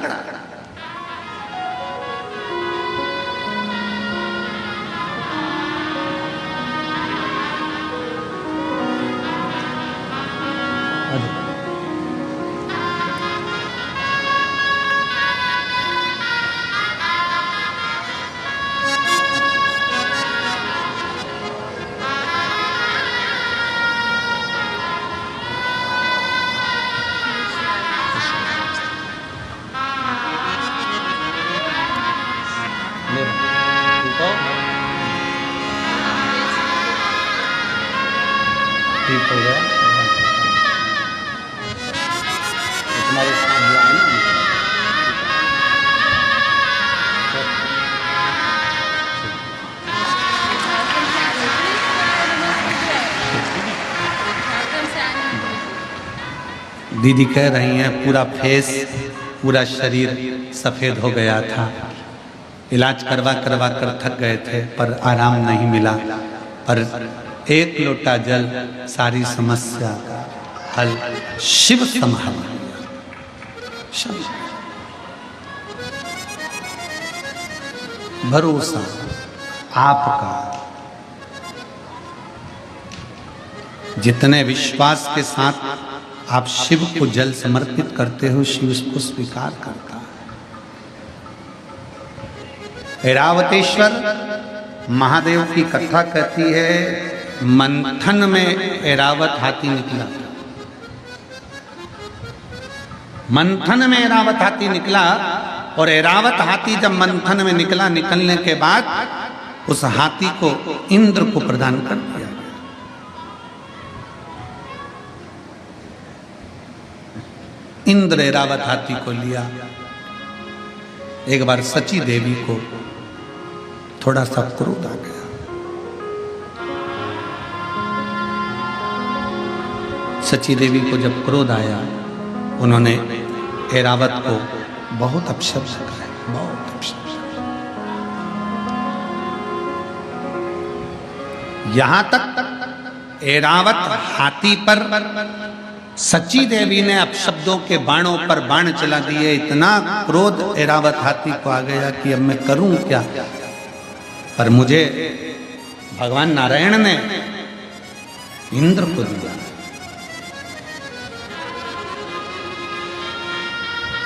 ठीक हो गया तुम्हारे साथ जो आए ना, दीदी कह रही हैं पूरा फेस पूरा शरीर सफेद हो गया था, इलाज करवा करवा कर थक गए थे पर आराम नहीं मिला, पर एक लोटा जल सारी समस्या का हल शिव संभाल। भरोसा आपका, जितने विश्वास के साथ आप शिव को जल समर्पित करते हो शिव उसको स्वीकार करता है। ऐरावतेश्वर महादेव की कथा कहती है मंथन में ऐरावत हाथी निकला, मंथन में ऐरावत हाथी निकला, और ऐरावत हाथी जब मंथन में निकला, निकलने के बाद उस हाथी को इंद्र को प्रदान कर दिया। इंद्र ऐरावत हाथी को लिया। एक बार सची देवी को थोड़ा सा क्रोध आ गया, सची देवी को जब क्रोध आया उन्होंने ऐरावत को बहुत अपशब्द कहा, बहुत अपशब्द। यहां तक ऐरावत हाथी पर सची देवी ने अपशब्दों के बाणों पर बाण चला दिए। इतना क्रोध ऐरावत हाथी को आ गया कि अब मैं करूं क्या, पर मुझे भगवान नारायण ने इंद्र को दिया,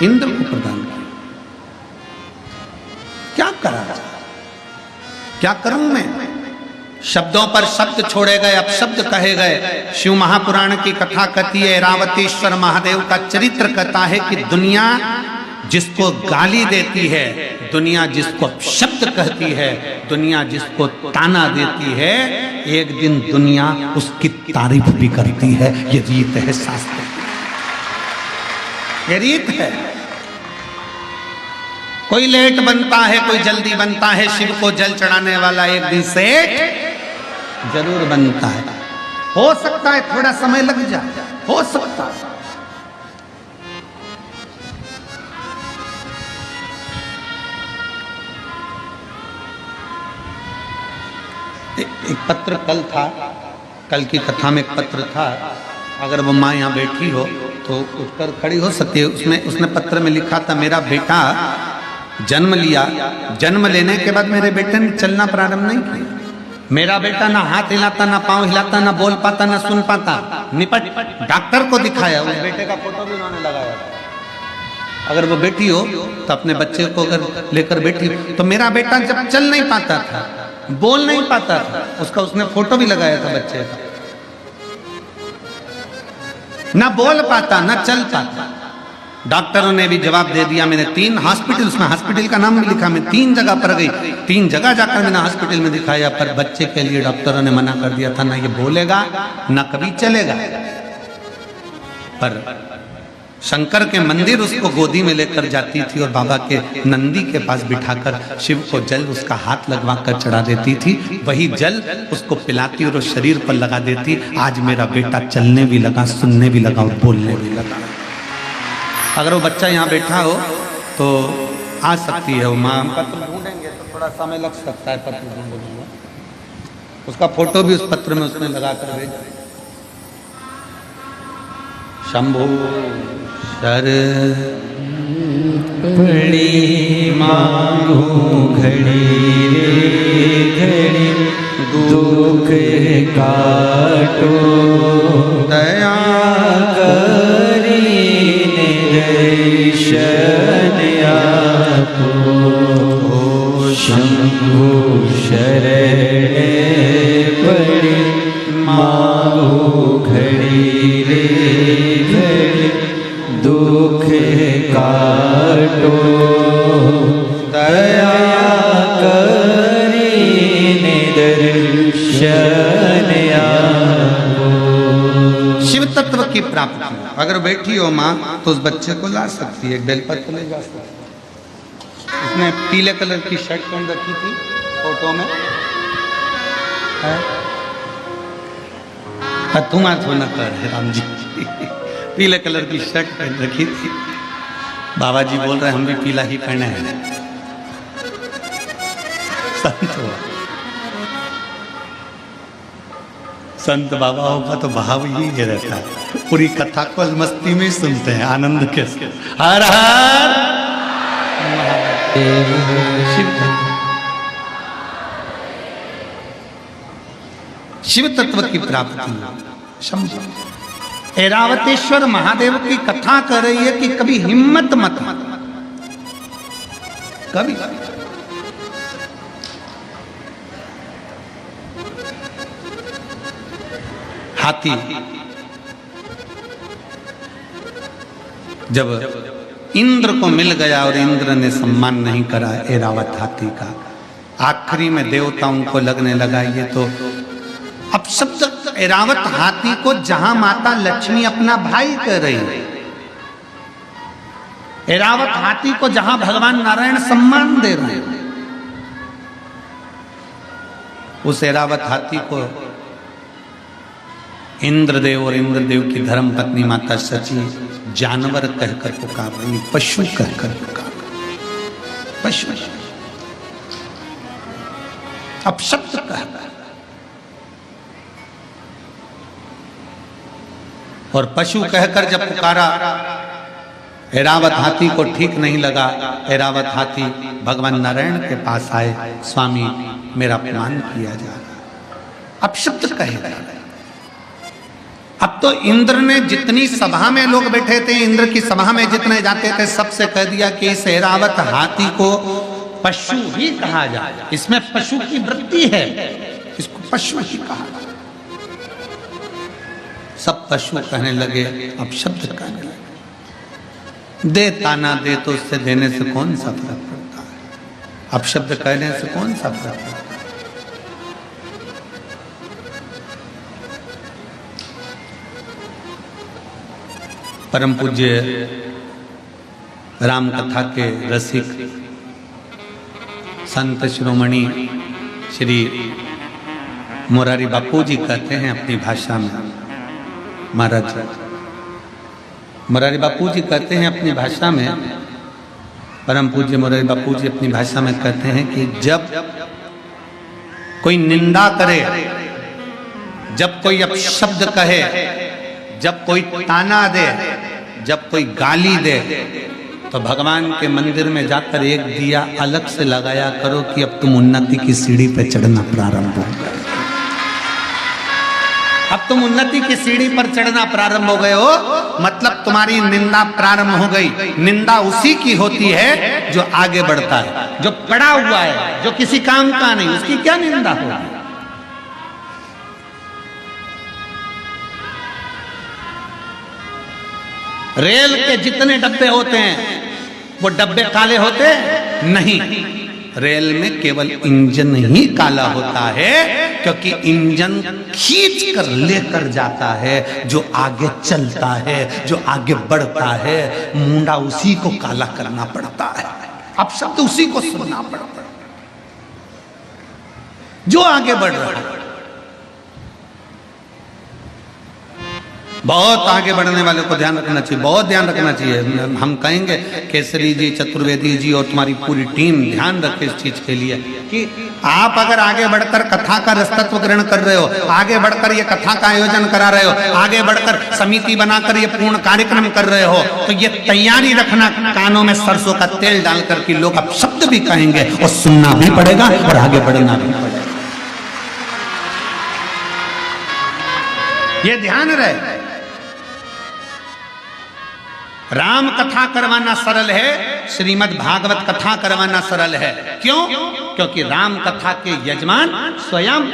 इंद्र को प्रदान किया। क्या करा, क्या करूं मैं? शब्दों पर शब्द छोड़े गए, अपशब्द कहे गए। शिव महापुराण की कथा कहती है, ऐरावतेश्वर महादेव का चरित्र कहता है कि दुनिया जिसको गाली देती है, दुनिया जिसको अपशब्द कहती है, दुनिया जिसको ताना देती है, एक दिन दुनिया उसकी तारीफ भी करती है। ये रीत है शास्त्र की, ये रीत है। कोई लेट बनता है, कोई जल्दी बनता है। शिव को जल चढ़ाने वाला एक दिन सेठ जरूर बनता है। हो सकता है थोड़ा समय लग जाए, हो सकता है। एक पत्र कल था, कल की कथा में एक पत्र था। अगर वो माँ यहाँ बैठी हो तो उठकर खड़ी हो सकती है। उसमें उसने पत्र में लिखा था, मेरा बेटा जन्म लिया, जन्म लेने के बाद मेरे बेटे ने चलना प्रारंभ नहीं किया। मेरा बेटा ना हाथ हिलाता, ना पांव हिलाता, ना बोल पाता, ना सुन पाता। निपट डॉक्टर को दिखाया, उस बेटे का फोटो भी उन्होंने लगाया। अगर वो बेटी हो तो अपने बच्चे को अगर लेकर बैठी, तो मेरा बेटा जब चल नहीं पाता था, बोल नहीं पाता था, उसका उसने फोटो भी लगाया था बच्चे का। ना बोल पाता, ना चल पाता। डॉक्टरों ने भी जवाब दे दिया। मैंने 3 हॉस्पिटल, उसमें हॉस्पिटल का नाम भी लिखा, मैं 3 जगह पर गई, 3 जगह जाकर मैंने हॉस्पिटल में दिखाया, पर बच्चे के लिए डॉक्टरों ने मना कर दिया था, ना ये बोलेगा ना कभी चलेगा। पर शंकर के मंदिर उसको गोदी में लेकर जाती थी और बाबा के नंदी के पास बिठाकर शिव को जल उसका हाथ लगवा कर चढ़ा देती थी। वही जल उसको पिलाती और उस शरीर पर लगा देती। आज मेरा बेटा चलने भी लगा, सुनने भी लगा और बोलने भी लगा। अगर वो बच्चा यहाँ बैठा हो तो आ सकती है वो माँ। पत्र ढूंढेंगे तो थोड़ा समय लग सकता है, पत्र ढूंढेंगे। उसका फोटो भी उस पत्र में उसने लगा कर भेजा। शंभो शर बड़ी मांगू घड़ी घड़ी दुख काटो दया करी निदर्शन आपो। शंभु शरण पड़ी मांगू घड़ी रे घड़ी दुख काटो दया करी निदर्शन आपो। शिव तत्व की प्राप्ति अगर बैठी हो माँ तो उस बच्चे को ला सकती है। एक बेलपत्र ले जा सकती है। उसने पीले कलर की शर्ट पहन रखी थी फोटो में है। तुम थोड़ा कर राम जी पीले कलर की शर्ट पहन रखी थी। बाबा जी बोल रहे हम भी पीला ही पहने हैं। संत हो, संत बाबा होगा तो भाव ही रहता है। पूरी कथा को मस्ती में सुनते हैं, आनंद के साथ। हर हर शिव तत्व की प्राप्ति। शंभु ऐरावतेश्वर महादेव की कथा कर रही है कि कभी हिम्मत मत, कभी हाथी जब इंद्र को मिल गया और इंद्र ने सम्मान नहीं करा ऐरावत हाथी का, आखिरी में देवताओं को लगने लगा ये तो अपशब्द ऐरावत हाथी को जहां माता लक्ष्मी अपना भाई कह रही है, ऐरावत हाथी को जहां भगवान नारायण सम्मान दे रहे हैं, उस ऐरावत हाथी को इंद्रदेव और इंद्रदेव की धर्म पत्नी माता सची जानवर कहकर पुकार रही, पशु कहकर पुकार रही, पशु अपशब्द कहकर। और पशु कहकर जब पुकारा, ऐरावत हाथी को ठीक नहीं लगा। ऐरावत हाथी भगवान नारायण के पास आए, स्वामी मेरा अपमान किया जा रहा, अपशब्द कहे। अब तो इंद्र ने जितनी सभा में लोग बैठे थे, इंद्र की सभा में जितने जाते थे, सबसे कह दिया कि इस ऐरावत हाथी को पशु ही कहा जाए, इसमें पशु की वृत्ति है, इसको पशु ही कहा जाए। सब पशु कहने लगे, अब शब्द कहने लगे। दे ताना दे तो उससे देने से कौन सा फर्क पड़ता है, अब शब्द कहने से कौन सा फर्क पड़ता है। परम पूज्य राम कथा के रसिक संत शिरोमणि श्री मोरारी बापू जी कहते हैं अपनी भाषा में, महाराज मोरारी बापू जी कहते हैं अपनी भाषा में, परम पूज्य मोरारी बापू जी अपनी भाषा में कहते हैं कि जब कोई निंदा करे, जब कोई अपशब्द कहे, जब कोई ताना दे, जब कोई गाली दे, तो भगवान के मंदिर में जाकर एक दिया अलग से लगाया करो कि अब तुम उन्नति की सीढ़ी पे चढ़ना प्रारंभ हो गए। अब तुम उन्नति की सीढ़ी पर चढ़ना प्रारंभ हो गए हो, मतलब तुम्हारी निंदा प्रारंभ हो गई। निंदा उसी की होती है जो आगे बढ़ता है, जो पड़ा हुआ है, जो किसी काम का नहीं, उसकी क्या निंदा होगी। रेल के जितने डब्बे होते हैं वो डब्बे काले होते नहीं, रेल में केवल इंजन ही काला होता है, क्योंकि इंजन खींच कर लेकर जाता है, जो आगे चलता है, जो आगे बढ़ता है। मुंडा उसी को काला करना पड़ता है, अब शब्द उसी को सुनना पड़ता है जो आगे बढ़ रहा है। बहुत आगे बढ़ने वाले को ध्यान रखना चाहिए, बहुत ध्यान रखना चाहिए। हम कहेंगे केसरी जी, चतुर्वेदी जी और तुम्हारी पूरी टीम ध्यान रखे इस चीज के लिए कि आप अगर आगे बढ़कर कथा का रसतत्व ग्रहण कर रहे हो, आगे बढ़कर ये कथा का आयोजन करा रहे हो, आगे बढ़कर समिति बनाकर ये पूर्ण कार्यक्रम कर रहे हो, तो ये तैयारी रखना कानों में सरसों का तेल डालकर कि लोग अब शब्द भी कहेंगे और सुनना भी पड़ेगा और आगे बढ़ना भी पड़ेगा। ये ध्यान रहे। राम कथा करवाना सरल है, श्रीमद् भागवत कथा करवाना सरल है। क्यों? क्योंकि राम कथा के यजमान स्वयं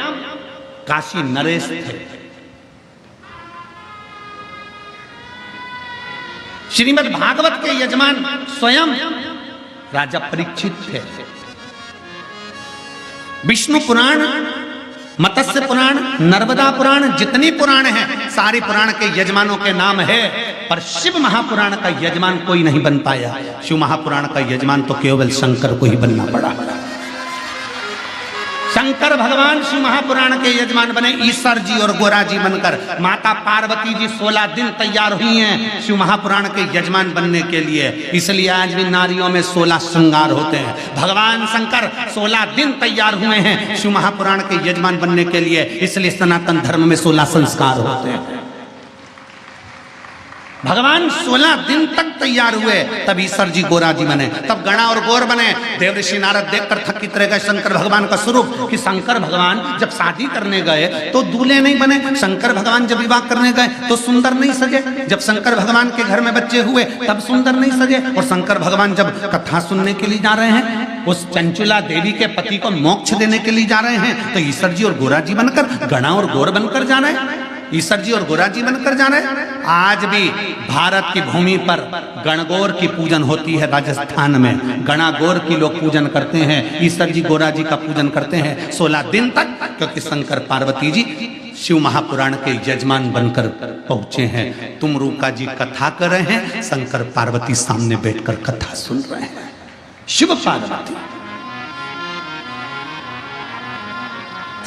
काशी नरेश थे। श्रीमद् भागवत के यजमान स्वयं राजा परीक्षित थे। विष्णु पुराण, मत्स्य पुराण, नर्मदा पुराण, जितनी पुराण हैं सारी पुराण के यजमानों के नाम है, पर शिव महापुराण का यजमान कोई नहीं बन पाया। शिव महापुराण का यजमान तो केवल शंकर को ही बनना पड़ा। शंकर भगवान शिव महापुराण के यजमान बने, ईश्वर जी और गोरा जी बनकर। माता पार्वती जी 16 दिन तैयार हुई हैं शिव महापुराण के यजमान बनने के लिए, इसलिए आज भी नारियों में 16 श्रृंगार होते हैं। भगवान शंकर 16 दिन तैयार हुए हैं शिव महापुराण के यजमान बनने के लिए, इसलिए सनातन धर्म में 16 संस्कार होते हैं। भगवान 16 दिन तक तैयार हुए, तब ईश्वर जी गोरा जी बने, तब गणा और गौर बने। देवऋषि नारद देखकर थकित रह गए शंकर भगवान का स्वरूप कि शंकर भगवान जब शादी करने गए तो दूल्हे नहीं बने, शंकर भगवान जब विवाह करने गए तो सुंदर नहीं सजे, जब शंकर भगवान के घर में बच्चे हुए तब सुंदर नहीं सजे, और शंकर भगवान जब कथा सुनने के लिए जा रहे हैं, उस चंचुला देवी के पति को मोक्ष देने के लिए जा रहे हैं, तो ईश्वर जी और गोरा जी बनकर, गणा और गौर बनकर जा रहे हैं, ईश्वर जी और गोरा जी बनकर जा रहे हैं। आज भी भारत की भूमि पर गणगौर की पूजन होती है, राजस्थान में गणा गौर की लोग पूजन करते हैं, ईश्वर जी गोरा जी का पूजन करते हैं 16 दिन तक, क्योंकि शंकर पार्वती जी शिव महापुराण के यजमान बनकर पहुंचे हैं। तुम रूका जी कथा कर रहे हैं, शंकर पार्वती सामने बैठकर कथा सुन रहे हैं। शिव पार्वती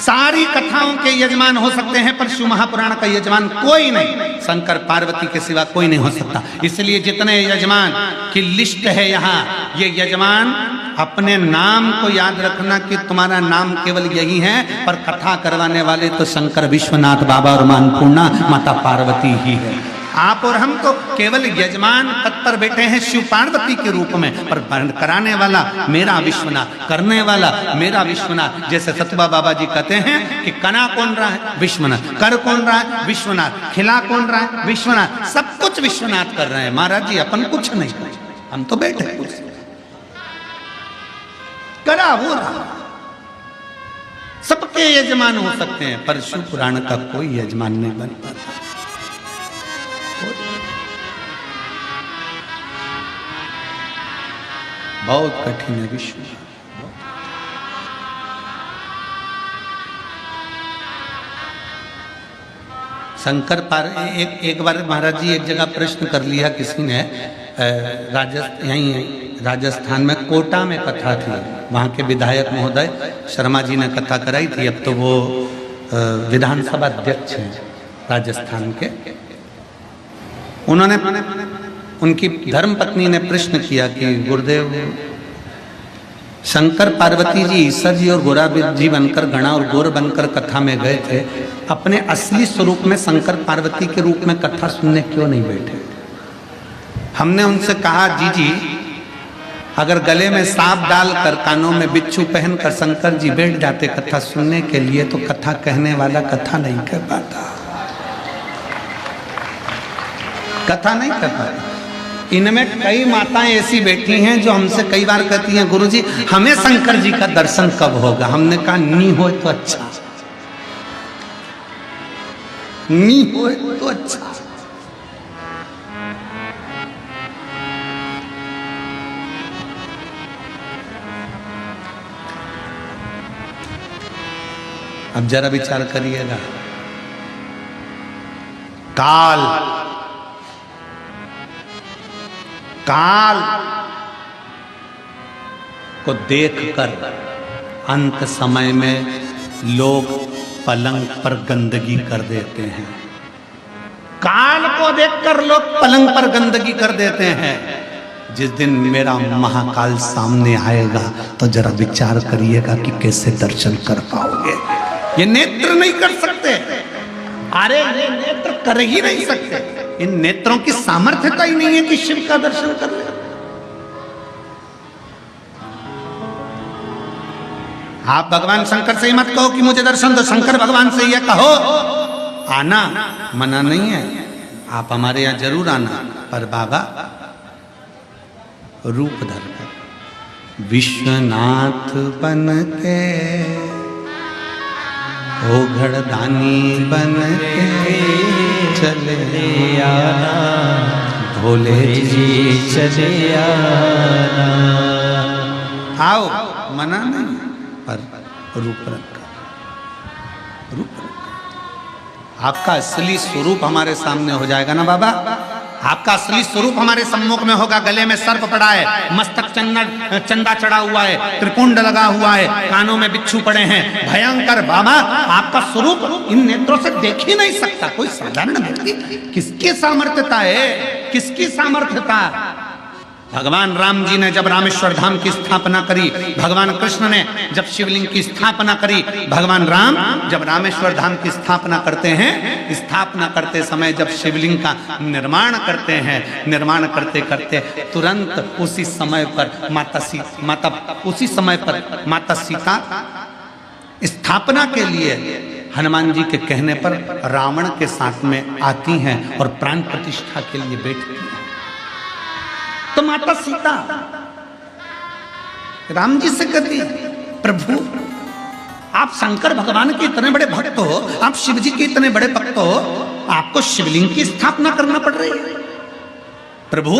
सारी कथाओं के यजमान हो सकते हैं, पर शिव महापुराण का यजमान कोई नहीं, शंकर पार्वती के सिवा कोई नहीं हो सकता। इसलिए जितने यजमान की लिस्ट है यहाँ, ये यजमान अपने नाम को याद रखना कि तुम्हारा नाम केवल यही है, पर कथा करवाने वाले तो शंकर विश्वनाथ बाबा और मां अन्नपूर्णा माता पार्वती ही है। आप और हम तो केवल यजमान पत्तर बैठे हैं शिव पार्वती के रूप में, पर कराने वाला मेरा विश्वनाथ, करने वाला मेरा विश्वनाथ। जैसे सतुबा बाबा जी कहते हैं कि कना कौन रहा है? विश्वनाथ। कर कौन रहा है? विश्वनाथ। खिला कौन रहा है? विश्वनाथ। सब कुछ विश्वनाथ कर रहे हैं। महाराज जी अपन कुछ नहीं, हम तो बैठे कुछ करा वो रहा। सबके यजमान हो सकते हैं, पर शिव पुराण का कोई यजमान नहीं बन पाता। बहुत कठिन है विश्व। शंकर एक बार महाराज जी एक जगह प्रश्न कर लिया किसी ने, राजस्थान में कोटा में कथा थी, वहाँ के विधायक महोदय शर्मा जी ने कथा कराई थी। अब तो वो विधानसभा अध्यक्ष हैं राजस्थान के। उन्होंने उनकी धर्मपत्नी ने प्रश्न किया कि गुरुदेव, शंकर पार्वती जी ईश्वर जी और गोरा जी बनकर गणा और गोर बनकर कथा में गए थे, अपने असली स्वरूप में शंकर पार्वती के रूप में कथा सुनने क्यों नहीं बैठे? हमने उनसे कहा, जी अगर गले में सांप डालकर कानों में बिच्छू पहनकर शंकर जी बैठ जाते कथा सुनने के लिए, तो कथा कहने वाला कथा नहीं कर पाता, कथा नहीं कर पाता। इनमें कई माताएं ऐसी बैठी हैं जो हमसे कई बार कहती हैं, गुरुजी हमें शंकर जी का दर्शन कब होगा? हमने कहा नी हो तो अच्छा, नी हो तो अच्छा। अब जरा विचार करिएगा, काल को देखकर अंत समय में लोग पलंग पर गंदगी कर देते हैं। काल को देखकर लोग पलंग पर गंदगी कर देते हैं। जिस दिन मेरा महाकाल सामने आएगा तो जरा विचार करिएगा कि कैसे दर्शन कर पाओगे। ये नेत्र नहीं कर सकते, अरे ये नेत्र कर ही नहीं सकते। इन नेत्रों की सामर्थ्यता ही नहीं है कि शिव का दर्शन कर ले। आप भगवान शंकर से ही मत कहो कि मुझे दर्शन दो, शंकर भगवान से ये कहो। आना मना नहीं है, आप हमारे यहां जरूर आना, पर बाबा रूप धरकर विश्वनाथ बन के, घड़दानी बन के चले आना, भोले जी चले आना। आओ, मना नहीं, पर रूप रखा, रूप रखा। आपका असली स्वरूप हमारे सामने हो जाएगा ना बाबा, आपका असली स्वरूप हमारे सम्मुख में होगा। गले में सर्प पड़ा है, मस्तक चंदा चढ़ा हुआ है, त्रिपुंड लगा हुआ है, कानों में बिच्छू पड़े हैं, भयंकर बाबा आपका स्वरूप इन नेत्रों से देख ही नहीं सकता कोई साधारण व्यक्ति। किसकी सामर्थ्यता है, किसकी सामर्थ्यता? भगवान राम जी ने जब रामेश्वर धाम की स्थापना करी, भगवान कृष्ण ने जब शिवलिंग की स्थापना करी, भगवान राम जब रामेश्वर धाम की स्थापना करते हैं, स्थापना करते समय जब शिवलिंग का निर्माण करते हैं, निर्माण करते करते तुरंत उसी समय पर माता सीता स्थापना के लिए हनुमान जी के कहने पर रावण के साथ में आती हैं और प्राण प्रतिष्ठा के लिए बैठती हैं। तो माता सीता राम जी से कहती, प्रभु आप शंकर भगवान के इतने बड़े भक्त हो, आप शिव जी के इतने बड़े भक्त हो, आपको शिवलिंग की स्थापना करना पड़ रही है। प्रभु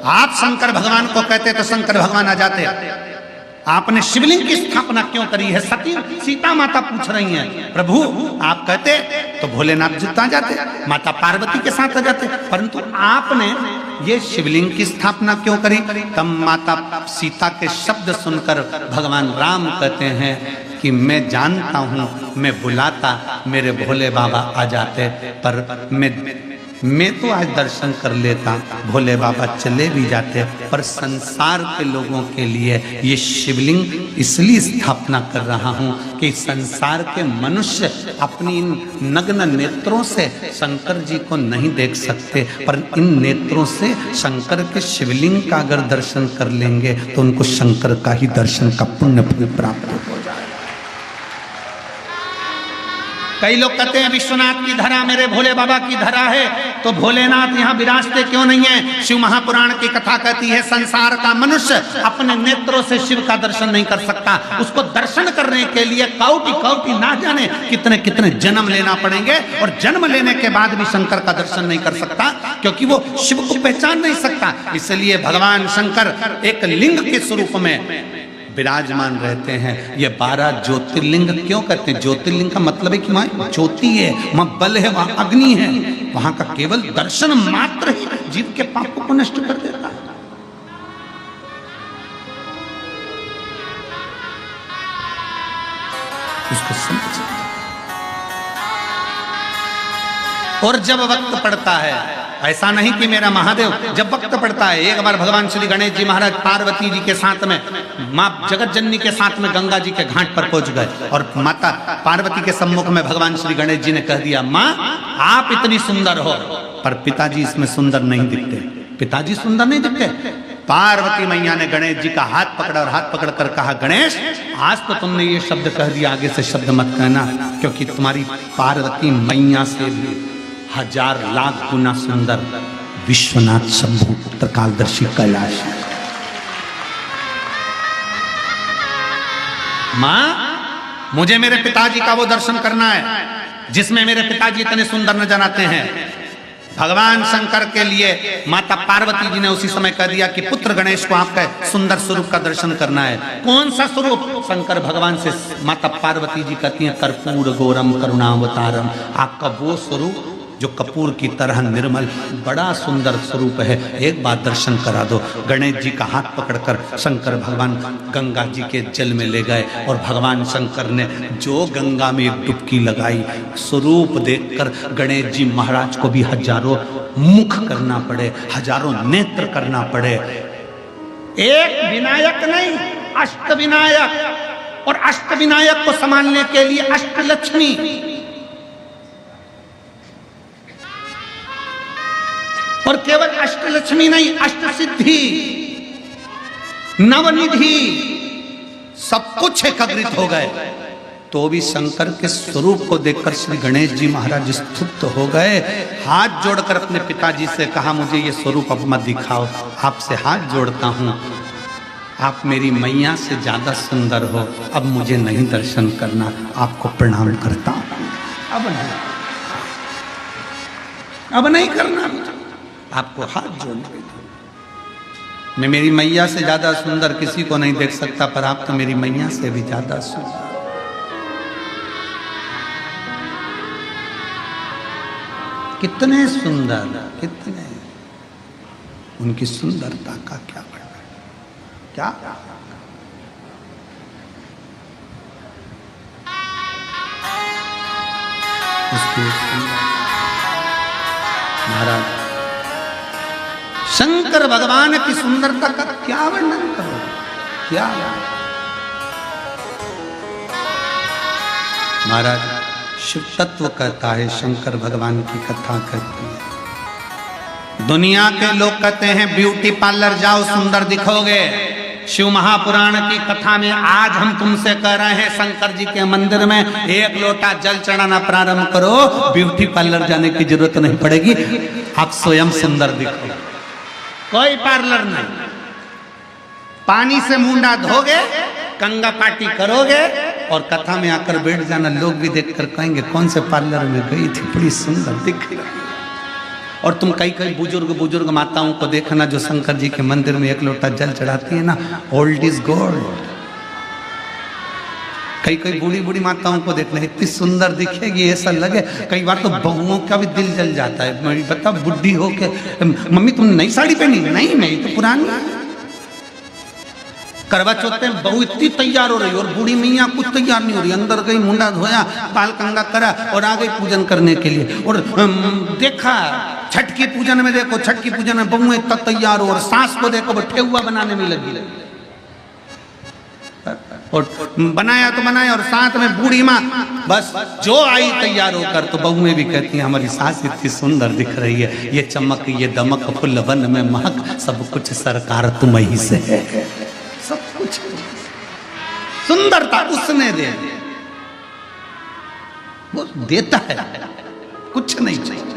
आप शंकर भगवान को कहते तो शंकर भगवान आ जाते, आपने शिवलिंग की स्थापना क्यों करी है? सती सीता माता पूछ रही हैं। प्रभु आप कहते तो भोलेनाथ जी आ जाते, माता पार्वती के साथ आ जाते, परंतु आपने ये शिवलिंग की स्थापना क्यों करी? तब माता सीता के शब्द सुनकर भगवान राम कहते हैं कि मैं जानता हूं, मैं बुलाता मेरे भोले बाबा आ जाते, पर मैं तो आज दर्शन कर लेता, भोले बाबा चले भी जाते, पर संसार के लोगों के लिए ये शिवलिंग इसलिए स्थापना कर रहा हूं कि संसार के मनुष्य अपनी इन नग्न नेत्रों से शंकर जी को नहीं देख सकते, पर इन नेत्रों से शंकर के शिवलिंग का अगर दर्शन कर लेंगे तो उनको शंकर का ही दर्शन का पुण्य प्राप्त हो जाए। कई लोग कहते हैं विश्वनाथ की धरा मेरे भोले बाबा की धरा है, तो भोलेनाथ यहाँ विराजते क्यों नहीं है? शिव महापुराण की कथा कहती है संसार का मनुष्य अपने नेत्रों से शिव का दर्शन नहीं कर सकता। उसको दर्शन करने के लिए कौटि कौटि ना जाने कितने कितने जन्म लेना पड़ेंगे, और जन्म लेने के बाद भी शंकर का दर्शन नहीं कर सकता, क्योंकि वो शिव को पहचान नहीं सकता। इसलिए भगवान शंकर एक लिंग के स्वरूप में विराजमान रहते हैं। ये 12 ज्योतिर्लिंग क्यों कहते हैं? ज्योतिर्लिंग का मतलब है कि वहां ज्योति है, वहां बल है, वहां अग्नि है। वहां का केवल दर्शन मात्र ही जीव के पापों को नष्ट कर देता है। उसको समझ। और जब वक्त पड़ता है, ऐसा नहीं कि मेरा महादेव, जब वक्त पड़ता है, एक बार भगवान श्री गणेश जी महाराज पार्वती जी के साथ में, मां जगत जननी के साथ में गंगा जी के घाट पर पहुंच गए और माता पार्वती के सम्मुख में भगवान श्री गणेश जी ने कह दिया, मां आप इतनी सुंदर हो, पर पिताजी इसमें सुंदर नहीं दिखते। पिताजी सुंदर नहीं दिखते। पार्वती मैया ने गणेश जी का हाथ पकड़ा और हाथ पकड़ कर कहा, गणेश आज तो तुमने ये शब्द कह दिया, आगे से शब्द मत कहना, क्योंकि तुम्हारी पार्वती मैया से भी 1000 लाख गुना सुंदर विश्वनाथ शंभु त्रिकालदर्शी कैलाश। मां मुझे मेरे पिताजी का वो दर्शन करना है जिसमें मेरे पिताजी इतने सुंदर नजर आते हैं। भगवान शंकर के लिए माता पार्वती जी ने उसी समय कह दिया कि पुत्र गणेश को आपका सुंदर स्वरूप का दर्शन करना है। कौन सा स्वरूप? शंकर भगवान से माता पार्वती जी कहती हैं, कर्पूर गौरम करुणावतारम, आपका वो स्वरूप जो कपूर की तरह निर्मल, बड़ा सुंदर स्वरूप है, एक बार दर्शन करा दो। गणेश जी का हाथ पकड़कर शंकर भगवान गंगा जी के जल में ले गए और भगवान शंकर ने जो गंगा में एक डुबकी लगाई, स्वरूप देखकर गणेश जी महाराज को भी 1000 मुख करना पड़े, 1000 नेत्र करना पड़े। एक विनायक नहीं, अष्ट विनायक, और अष्ट विनायक को संभालने के लिए अष्टलक्ष्मी, और केवल अष्टलक्ष्मी नहीं, अष्टसिद्धि, नवनिधि, सब कुछ एकत्रित हो गए। तो भी शंकर के स्वरूप को देखकर श्री गणेश जी महाराज स्तुत हो गए। हाथ जोड़कर अपने पिताजी से कहा, मुझे ये स्वरूप अब मत दिखाओ, आपसे हाथ जोड़ता हूं, आप मेरी मैया से ज्यादा सुंदर हो, अब मुझे नहीं दर्शन करना, आपको प्रणाम करता हूं, अब नहीं करना, आपको हाथ जोड़ने। मैं मेरी मैया से ज्यादा सुंदर किसी को नहीं देख सकता, पर आप तो मेरी मैया से भी ज्यादा सुंदर। कितने सुंदर, कितने, उनकी सुंदरता का क्या वर्णन, क्या उसकी महाराज शंकर भगवान की सुंदरता का क्या वर्णन करो, क्या। महाराज शिव तत्व कहता है, शंकर भगवान की कथा कहती है। दुनिया के लोग कहते हैं ब्यूटी पार्लर जाओ सुंदर दिखोगे। शिव महापुराण की कथा में आज हम तुमसे कह रहे हैं, शंकर जी के मंदिर में 1 लोटा जल चढ़ाना प्रारंभ करो, ब्यूटी पार्लर जाने की जरूरत नहीं पड़ेगी, आप स्वयं सुंदर दिखोगे। कोई पार्लर नहीं, पानी से मुंडा धोगे, कंगा पार्टी करोगे और कथा में आकर बैठ जाना। लोग भी देखकर कहेंगे कौन से पार्लर में गई थी, बड़ी सुंदर दिख रही। और तुम कई बुजुर्ग माताओं को देखना जो शंकर जी के मंदिर में 1 लोटा जल चढ़ाती है ना, ओल्ड इज गोल्ड। कई बूढ़ी माताओं को देखना, इतनी सुंदर दिखेगी, ऐसा लगे। कई बार तो बहुओं का भी दिल जल जाता है, बता बुढ़ी हो के, मम्मी तुम नई साड़ी पहनी? नहीं, मैं तो पुरानी। करवा चौथ में बहू इतनी तैयार हो रही और बूढ़ी मैया कुछ तैयार नहीं हो रही, अंदर गई, मुंडा धोया, बाल कंगा करा और आ गई पूजन करने के लिए। और देखा छठ की पूजन में, देखो छठ की पूजन में बहू इतना तैयार हो और सास को देखो ठेकुआ बनाने में लगी, और बनाया तो बनाया, और साथ में बूढ़ी माँ बस जो आई तैयार होकर। तो बहुएं भी कहती हैं हमारी सास इतनी सुंदर दिख रही है, ये चमक ये दमक फुल वन में महक, सब कुछ सरकार तुम ही से है, सब कुछ सुंदरता उसने दे, वो देता है, कुछ नहीं चाहिए।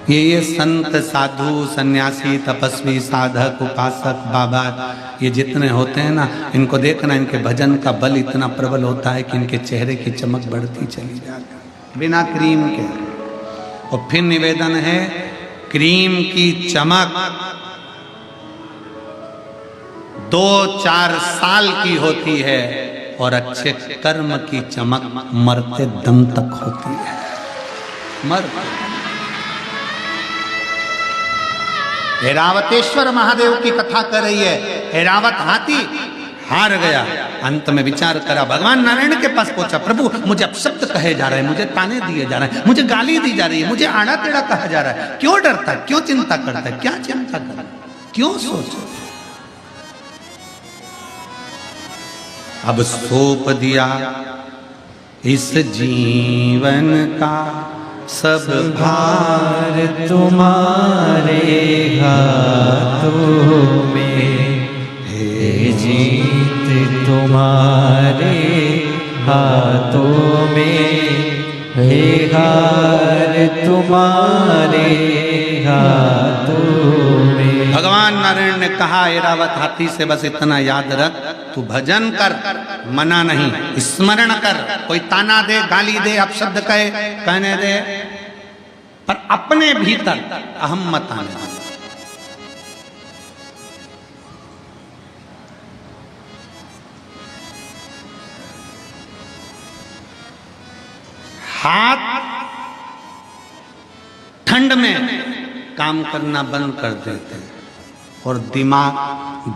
ये संत साधु सन्यासी तपस्वी साधक उपासक बाबा ये जितने होते हैं ना, इनको देखना, इनके भजन का बल इतना प्रबल होता है कि इनके चेहरे की चमक बढ़ती चली जाती बिना क्रीम के। और फिर निवेदन है क्रीम की चमक 2-4 साल की होती है और अच्छे कर्म की चमक मरते दम तक होती है। ऐरावतेश्वर महादेव की कथा कर रही है। ऐरावत हाथी हार गया, अंत में विचार करा, भगवान नारायण के पास पहुंचा, प्रभु मुझे अपशब्द कहे जा रहे हैं, मुझे ताने दिए जा रहे हैं, मुझे गाली दी जा रही है, मुझे आड़ा टेढ़ा कहा जा रहा है, क्यों डरता है, क्यों चिंता करता है, क्या चिंता करता है, क्यों सोचो। अब सौंप दिया इस जीवन का सब भार तुम्हारे हाथों में, हे जीत तुम्हारे हाथों में, हे हार तुम्हारे हाथों में। भगवान नारायण ने कहा ऐरावत हाथी से बस इतना याद रख, तू भजन कर, मना नहीं, स्मरण कर, कोई ताना दे, गाली दे, अपशब्द कहे, कहने दे, पर अपने भीतर अहम मत आने दे। हाथ ठंड में काम करना बंद कर देते हैं और दिमाग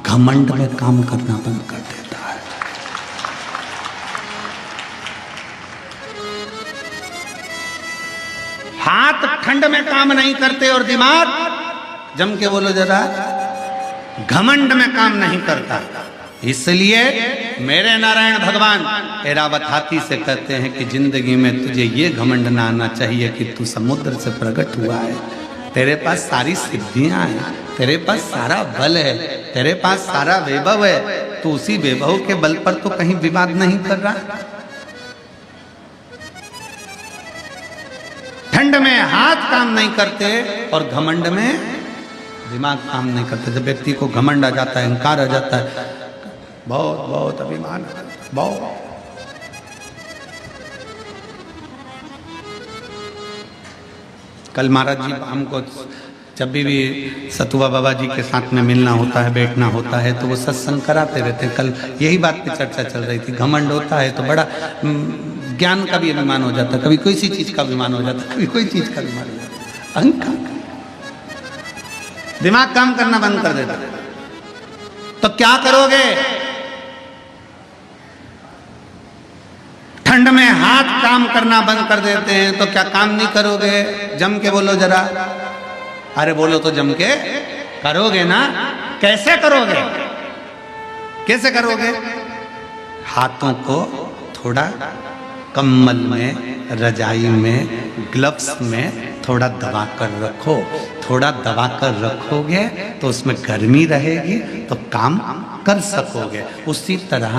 घमंड में काम करना बंद कर देता है। हाथ ठंड में काम नहीं करते और दिमाग, जम के बोलो जरा, घमंड में काम नहीं करता। इसलिए मेरे नारायण भगवान ऐरावत हाथी से कहते हैं कि जिंदगी में तुझे ये घमंड ना आना चाहिए कि तू समुद्र से प्रकट हुआ है, तेरे पास सारी सिद्धियां हैं, तेरे पास सारा बल है, तेरे पास सारा वैभव है, तू उसी वैभव के बल पर तो कहीं विवाद नहीं कर रहा। ठंड में हाथ काम नहीं करते और घमंड में दिमाग काम नहीं करते। जब व्यक्ति को घमंड आ जाता है, अहंकार आ जाता है, बहुत बहुत अभिमान, बहुत। कल महाराज जी हमको जब भी सतुआ बाबा जी के साथ में मिलना होता है, बैठना होता है, तो वो सत्संग कराते रहते हैं। कल यही बात पे चर्चा चल रही थी। घमंड होता है तो बड़ा ज्ञान का भी अभिमान हो जाता है, कभी कोई सी चीज का अभिमान हो जाता है, कभी कोई चीज का अभिमान हो जाता है, अहंकार। दिमाग काम करना बंद कर देता है। तो क्या करोगे? ठंड में हाथ काम करना बंद कर देते हैं तो क्या काम नहीं करोगे? जम के बोलो जरा, अरे बोलो तो जम के करोगे ना। कैसे करोगे? कैसे करोगे? हाथों को थोड़ा कंबल में, रजाई में, ग्लव्स में थोड़ा दबा कर रखो। थोड़ा दबा कर रखोगे तो उसमें गर्मी रहेगी तो काम कर सकोगे। उसी तरह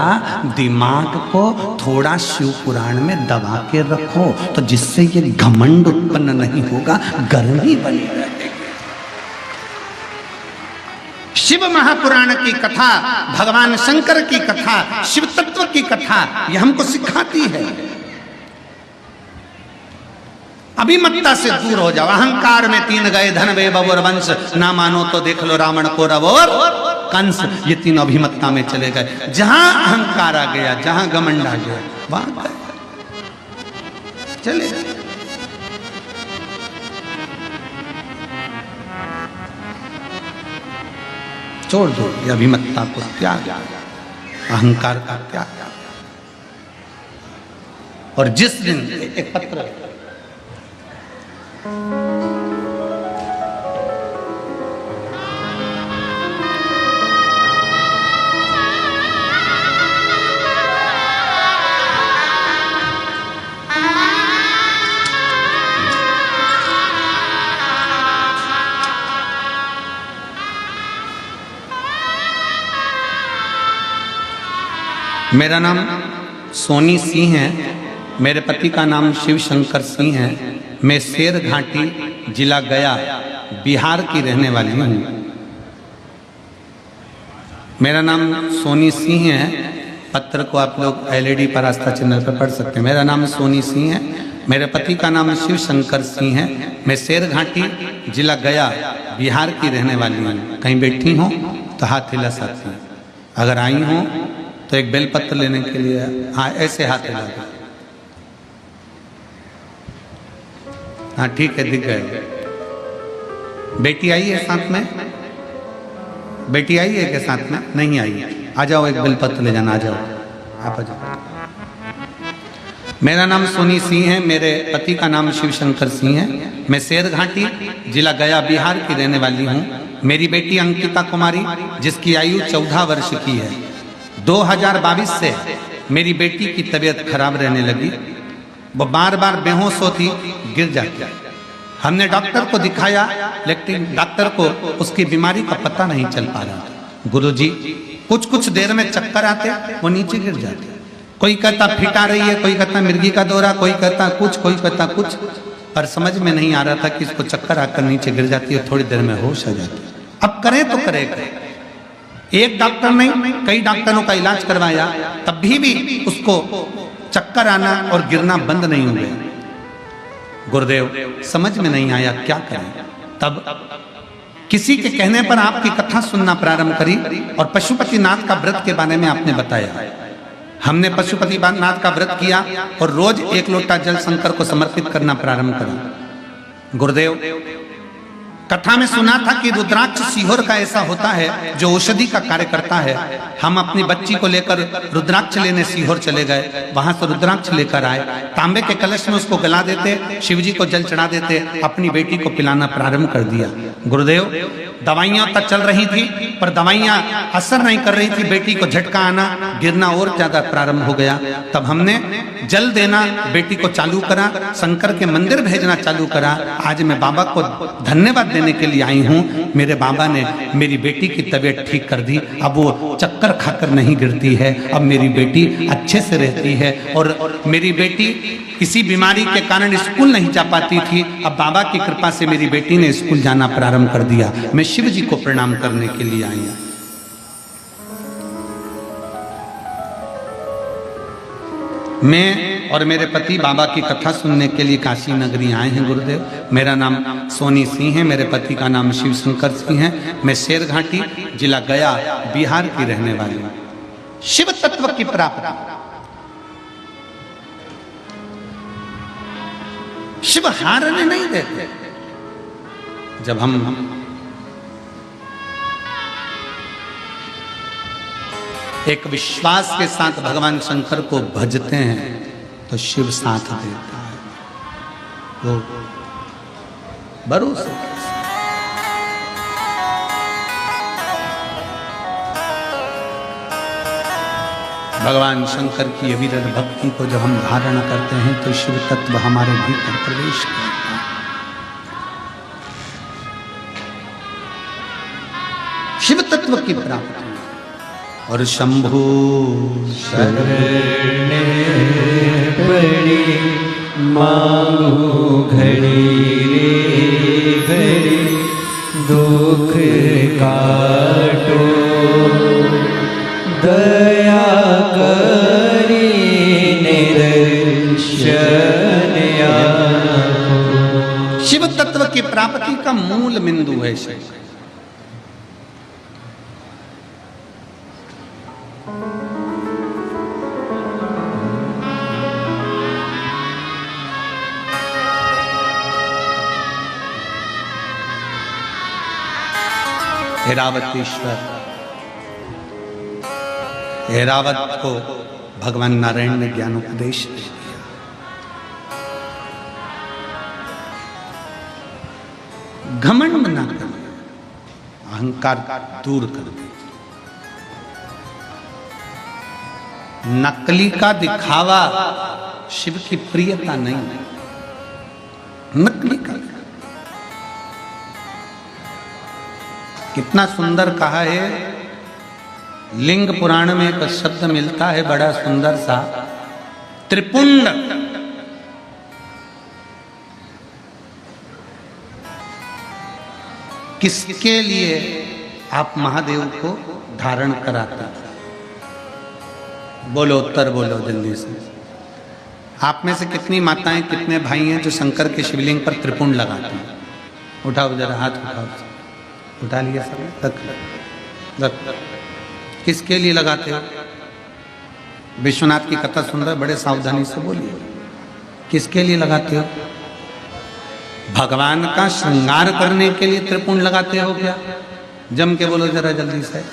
दिमाग को थोड़ा शिव पुराण में दबा के रखो तो जिससे ये घमंड उत्पन्न नहीं होगा, गर्मी बनी रहेगी। शिव महापुराण की कथा, भगवान शंकर की कथा, शिव तत्व की कथा यह हमको सिखाती है। अभिमत्ता से दूर हो जाओ। अहंकार में 3 गए, धन वैभव और वंश, ना मानो तो देख लो रावण को रव और कंस। ये 3 अभिमत्ता में चले गए। जहां अहंकार आ गया, जहां घमंड आ गया, वहां गए, चले गए। छोड़ दो ये अभिमत्ता को, त्याग, अहंकार का त्याग। और जिस दिन एक पत्र मेरा नाम सोनी सिंह है, मेरे पति का नाम शिव शंकर सिंह है। मैं शेर घाटी जिला गया बिहार की रहने वाली हूँ। मेरा नाम सोनी सिंह है। पत्र को आप लोग LED पर आस्था चैनल पर पढ़ सकते हैं। मेरा नाम सोनी सिंह है, मेरे पति का नाम शिव शंकर सिंह है। मैं शेरघाटी जिला गया बिहार की रहने वाली हूँ। कहीं बैठी हूँ तो हाथ हिला सकती हूँ। अगर आई हूँ तो एक बेलपत्र लेने के लिए हाँ ऐसे हाथ हिला दो। हाँ ठीक है, दिख गए। बेटी आई है साथ में? बेटी आई है क्या साथ में? नहीं आई है। आ जाओ, एक बेलपत्र ले जाना। आ जाओ, आप आ जाओ। मेरा नाम सोनी सिंह है। मेरे पति का नाम शिव शंकर सिंह है। मैं शेरघाटी जिला गया बिहार की रहने वाली हूँ। मेरी बेटी अंकिता कुमारी जिसकी आयु 14 वर्ष की है। 2022 से मेरी बेटी की तबीयत खराब रहने लगी। वो बार बार बेहोश होती, गिर जाती। हमने डॉक्टर को दिखाया लेकिन डॉक्टर को उसकी बीमारी का पता नहीं चल पा रहा था। गुरुजी कुछ देर में चक्कर आते, वो नीचे गिर जाते। कोई कहता फिट आ रही है, कोई कहता मिर्गी का दौरा, कोई कहता कुछ, कोई कहता कुछ, पर समझ में नहीं आ रहा था कि इसको चक्कर आकर नीचे गिर जाती है, थोड़ी देर में होश आ जाती है। अब करें तो करें। एक डॉक्टर नहीं कई डॉक्टरों का इलाज करवाया, तब भी उसको चक्कर आना और गिरना बंद नहीं हुए। गुरुदेव समझ में नहीं आया क्या करें। तब किसी के कहने पर आपकी कथा सुनना प्रारंभ करी और पशुपतिनाथ का व्रत के बारे में आपने बताया। हमने पशुपतिनाथ का व्रत किया और रोज 1 लोटा जल शंकर को समर्पित करना प्रारंभ करा। गुरुदेव कथा में सुना था कि रुद्राक्ष सीहोर का ऐसा होता है जो औषधि का कार्य करता है। हम अपनी बच्ची को लेकर रुद्राक्ष लेने सीहोर चले गए। वहां से रुद्राक्ष लेकर आए, तांबे के कलश में उसको गला देते, शिव जी को जल चढ़ा देते, अपनी बेटी को पिलाना प्रारंभ कर दिया। गुरुदेव दवाइयां तक चल रही थी पर दवाइयां असर नहीं कर रही थी। बेटी को झटका आना, गिरना और ज्यादा प्रारंभ हो गया। तब हमने जल देना बेटी को चालू करा, शंकर के मंदिर भेजना चालू करा। आज मैं बाबा को धन्यवाद देने के लिए आई हूँ। मेरे बाबा ने मेरी बेटी की तबीयत ठीक कर दी। अब वो चक्कर खाकर नहीं गिरती है। अब मेरी बेटी अच्छे से रहती है। और मेरी बेटी किसी बीमारी के कारण स्कूल नहीं जा पाती थी। अब बाबा की कृपा से मेरी बेटी ने स्कूल जाना प्रारंभ कर दिया। मैं शिव जी को प्रणाम करने के लिए आई हूँ। मैं और मेरे पति बाबा की कथा सुनने के लिए काशी नगरी आए हैं। गुरुदेव मेरा नाम सोनी सिंह है। मेरे पति का नाम शिव शंकर सिंह है। मैं शेरघाटी जिला गया बिहार की रहने वाली हूँ। शिव तत्व की प्राप्ति, शिव हारने नहीं देते। जब हम एक विश्वास के साथ भगवान शंकर को भजते हैं तो शिव साथ देता है। वो भरोसा भगवान शंकर की अविरल भक्ति को जब हम धारण करते हैं तो शिव तत्व हमारे भीतर प्रवेश करता है। शिव तत्व की प्राप्ति और शंभु शरण पड़ी मांगू घड़ी रे घड़ी दुख काटो दया करी निदर्शन आँखों। शिव तत्व की प्राप्ति का मूल बिंदु है शिव। ऐरावतेश्वर, ऐरावत को भगवान नारायण ने ज्ञान उपदेश दिया। घमंड ना कर, अहंकार दूर कर दे। नकली का दिखावा शिव की प्रियता नहीं। नकली का कितना सुंदर कहा है। लिंग पुराण में एक शब्द मिलता है बड़ा सुंदर सा, त्रिपुंड। किसके लिए आप महादेव को धारण कराता? बोलो उत्तर बोलो जल्दी से। आप में से कितनी माताएं कितने भाई हैं जो शंकर के शिवलिंग पर त्रिपुंड लगाते हैं? उठाओ जरा हाथ उठाओ। उठा लिया सब? रख। किसके लिए लगाते हो? विश्वनाथ की कथा सुन रहे, बड़े सावधानी से बोलिए। किसके लिए लगाते हो? भगवान का श्रृंगार करने के लिए त्रिपुंड लगाते हो क्या? जम के बोलो जरा जल्दी से।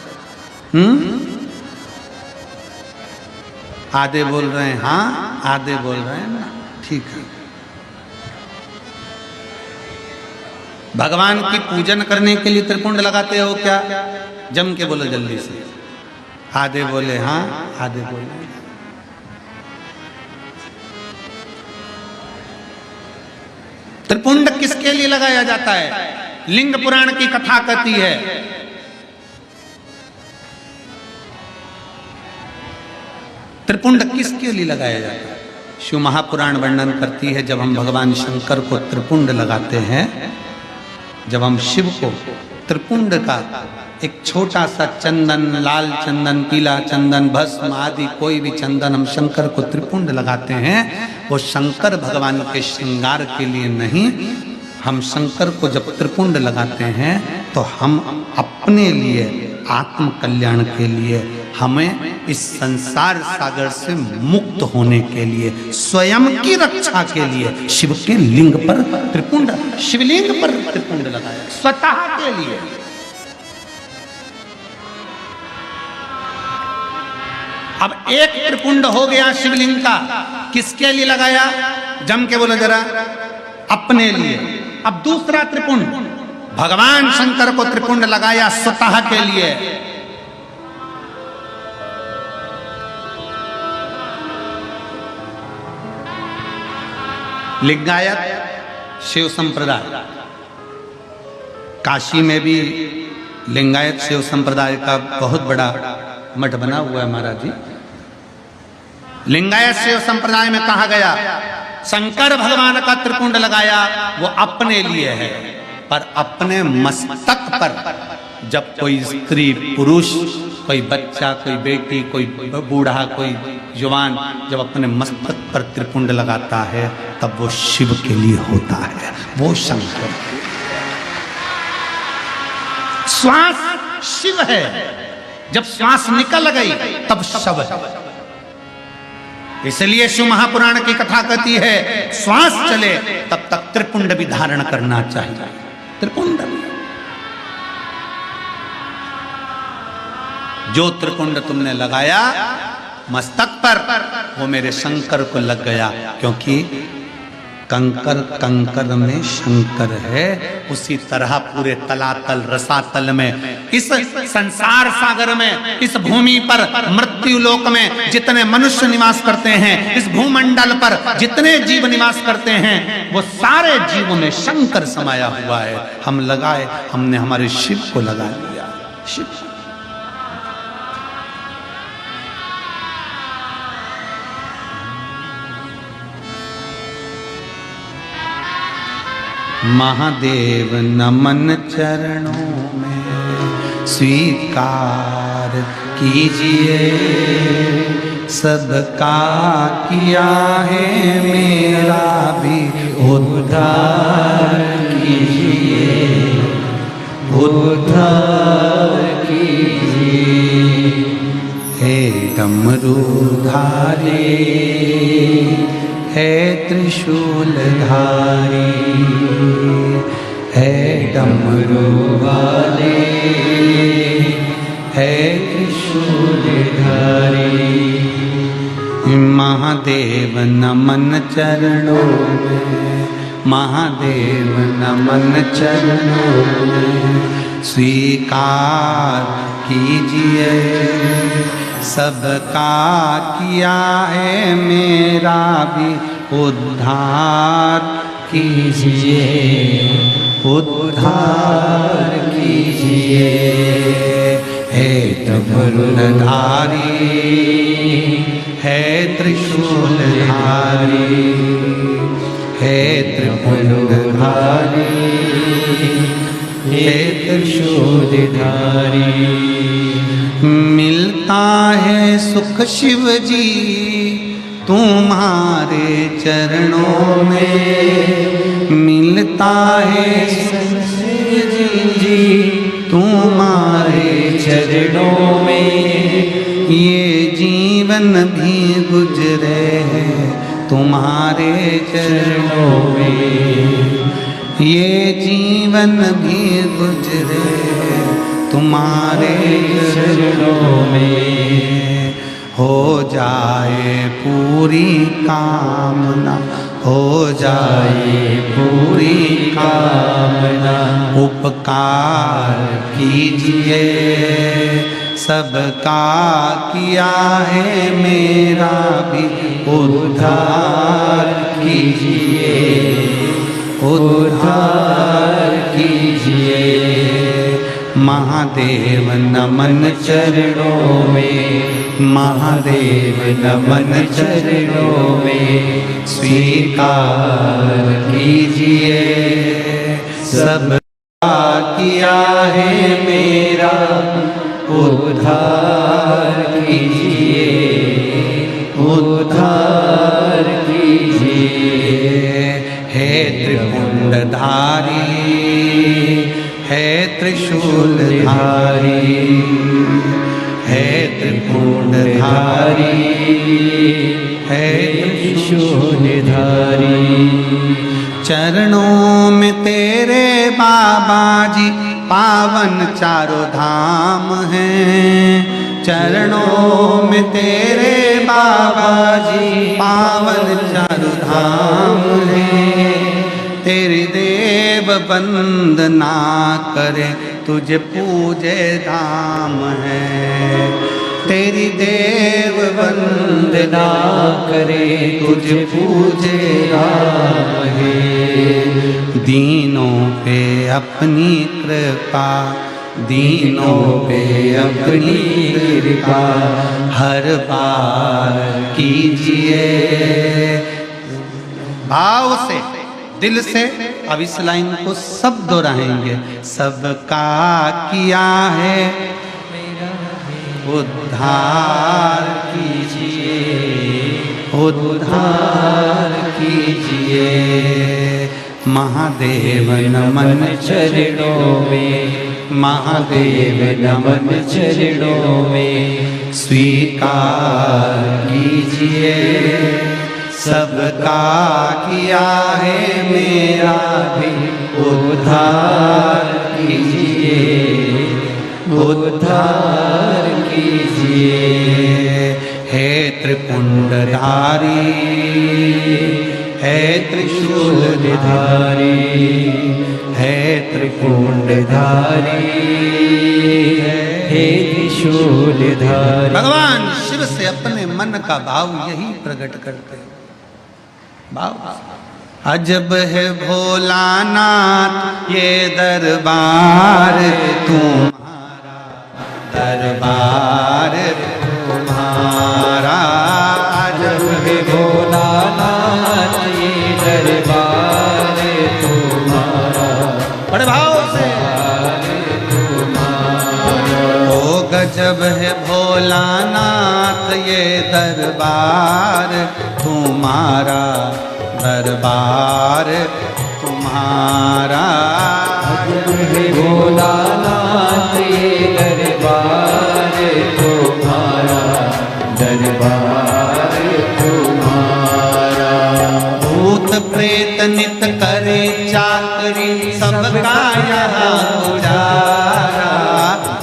आधे बोल रहे हैं हाँ, आधे बोल रहे हैं ना। ठीक है। भगवान की पूजन करने के लिए त्रिपुंड लगाते हो क्या? जम के बोलो जल्दी से। आधे बोले हाँ, आधे बोले। त्रिपुंड किसके लिए लगाया जाता है? लिंग पुराण की कथा कहती है त्रिपुंड किसके लिए लगाया जाता है? शिव महापुराण वर्णन करती है, जब हम भगवान शंकर को त्रिपुंड लगाते हैं, जब हम शिव को त्रिपुंड का एक छोटा सा चंदन, लाल चंदन, पीला चंदन, भस्म आदि कोई भी चंदन हम शंकर को त्रिपुंड लगाते हैं, वो शंकर भगवान के श्रृंगार के लिए नहीं। हम शंकर को जब त्रिपुंड लगाते हैं तो हम अपने लिए, आत्म कल्याण के लिए, हमें इस संसार सागर से मुक्त होने के लिए, स्वयं की रक्षा के लिए शिव के लिंग पर त्रिपुंड, शिवलिंग पर त्रिपुंड लगाया, स्वतः के लिए। अब एक त्रिपुंड हो गया शिवलिंग का, किसके लिए लगाया? जम के बोलो जरा। अपने लिए। अब दूसरा त्रिपुंड, भगवान शंकर को त्रिपुंड लगाया स्वतः के लिए। लिंगायत शिव संप्रदाय, काशी में भी लिंगायत शिव संप्रदाय का बहुत बड़ा मठ बना हुआ है महाराज जी। लिंगायत शिव संप्रदाय में कहा गया शंकर भगवान का त्रिपुंड लगाया वो अपने लिए है, पर अपने मस्तक पर जब कोई स्त्री, पुरुष, कोई बच्चा, कोई बेटी, कोई बूढ़ा, कोई जवान जब अपने मस्तक पर त्रिपुंड लगाता है तब वो शिव के लिए होता है, वो शंकर। श्वास शिव है, जब श्वास निकल गई तब शव है। इसलिए शिव महापुराण की कथा कहती है श्वास चले तब तक त्रिपुंड भी धारण करना चाहिए। त्रिपुंड, जो त्रिपुंड तुमने लगाया मस्तक पर वो मेरे शंकर को लग गया, क्योंकि कंकर कंकर में शंकर है। उसी तरह पूरे तलातल रसातल में, इस संसार सागर में, इस भूमि पर, मृत्यु लोक में जितने मनुष्य निवास करते हैं, इस भूमंडल पर जितने जीव निवास करते हैं, वो सारे जीवों में शंकर समाया हुआ है। हम लगाए, हमने हमारे शिव को लगा लिया। शिव महादेव नमन चरणों में स्वीकार कीजिए, सबका किया है मेरा भी उद्धार कीजिए, उद्धार कीजिए। हे डमरूधारी, है त्रिशूलधारी, है डमरू वाले, है त्रिशूलधारी। महादेव नमन चरणों में, महादेव नमन चरणों में स्वीकार कीजिए, सबका किया है मेरा भी उद्धार कीजिए, उद्धार कीजिए। हे डमरूधारी, है त्रिशूलधारी, है त्रिपुंडधारी, हे त्रिशूलधारी। मिलता है सुख शिव जी तुम्हारे चरणों में मिलता है जी तुम्हारे चरणों में ये जीवन भी गुजरे है तुम्हारे चरणों में, ये जीवन भी गुजरे है तुम्हारे चरणों में। हो जाए पूरी कामना, हो जाए पूरी कामना, उपकार कीजिए सबका किया है मेरा भी उद्धार कीजिए, उद्धार कीजिए। महादेव नमन चरणों में, महादेव नमन चरणों में, स्वीकार कीजिए सबका किया है मेरा उद्धार कीजिए, उद्धार कीजिए। हे त्रिपुंडधारी, हे त्रिशूलधारी, हे त्रिपुंडधारी, हे त्रिशूलधारी। चरणों में तेरे बाबा जी पावन चारों धाम हैं, चरणों में तेरे बाबा जी पावन चारों धाम हैं। तेरी देव वंदना करे तुझे पूजे धाम है, तेरी देव वंदना करे तुझे पूजे धाम है। दीनों पे अपनी कृपा, दीनों पे अपनी कृपा हर बार कीजिए। भाव से, दिल से अब इस लाइन को सब दोहराएंगे। सबका किया है उद्धार कीजिए, उद्धार कीजिए। महादेव नमन चरणों में, महादेव नमन चरणों में, स्वीकार कीजिए सबका किया है मेरा भी उद्धार कीजिए, उद्धार कीजिए। हे त्रिपुंडधारी, हे त्रिशूलधारी, हे त्रिपुंडधारी, हे त्रिशूलधारी। भगवान शिव से अपने मन का भाव यही प्रकट करते हैं। भाव अजब है भोलानाथ ये दरबार तुम्हारा, दरबार तुम्हारा। अजब है भोलानाथ ये दरबार तुम्हारा, बड़े भाव से ओ गजब है भोलानाथ ये दरबार तुम्हारा, दरबार तुम्हारा। भोलानाथ ये दरबार तुम्हारा, दरबार तुम्हारा। भूत प्रेत नित करे चाकरी सबका यहाँ गुजारा,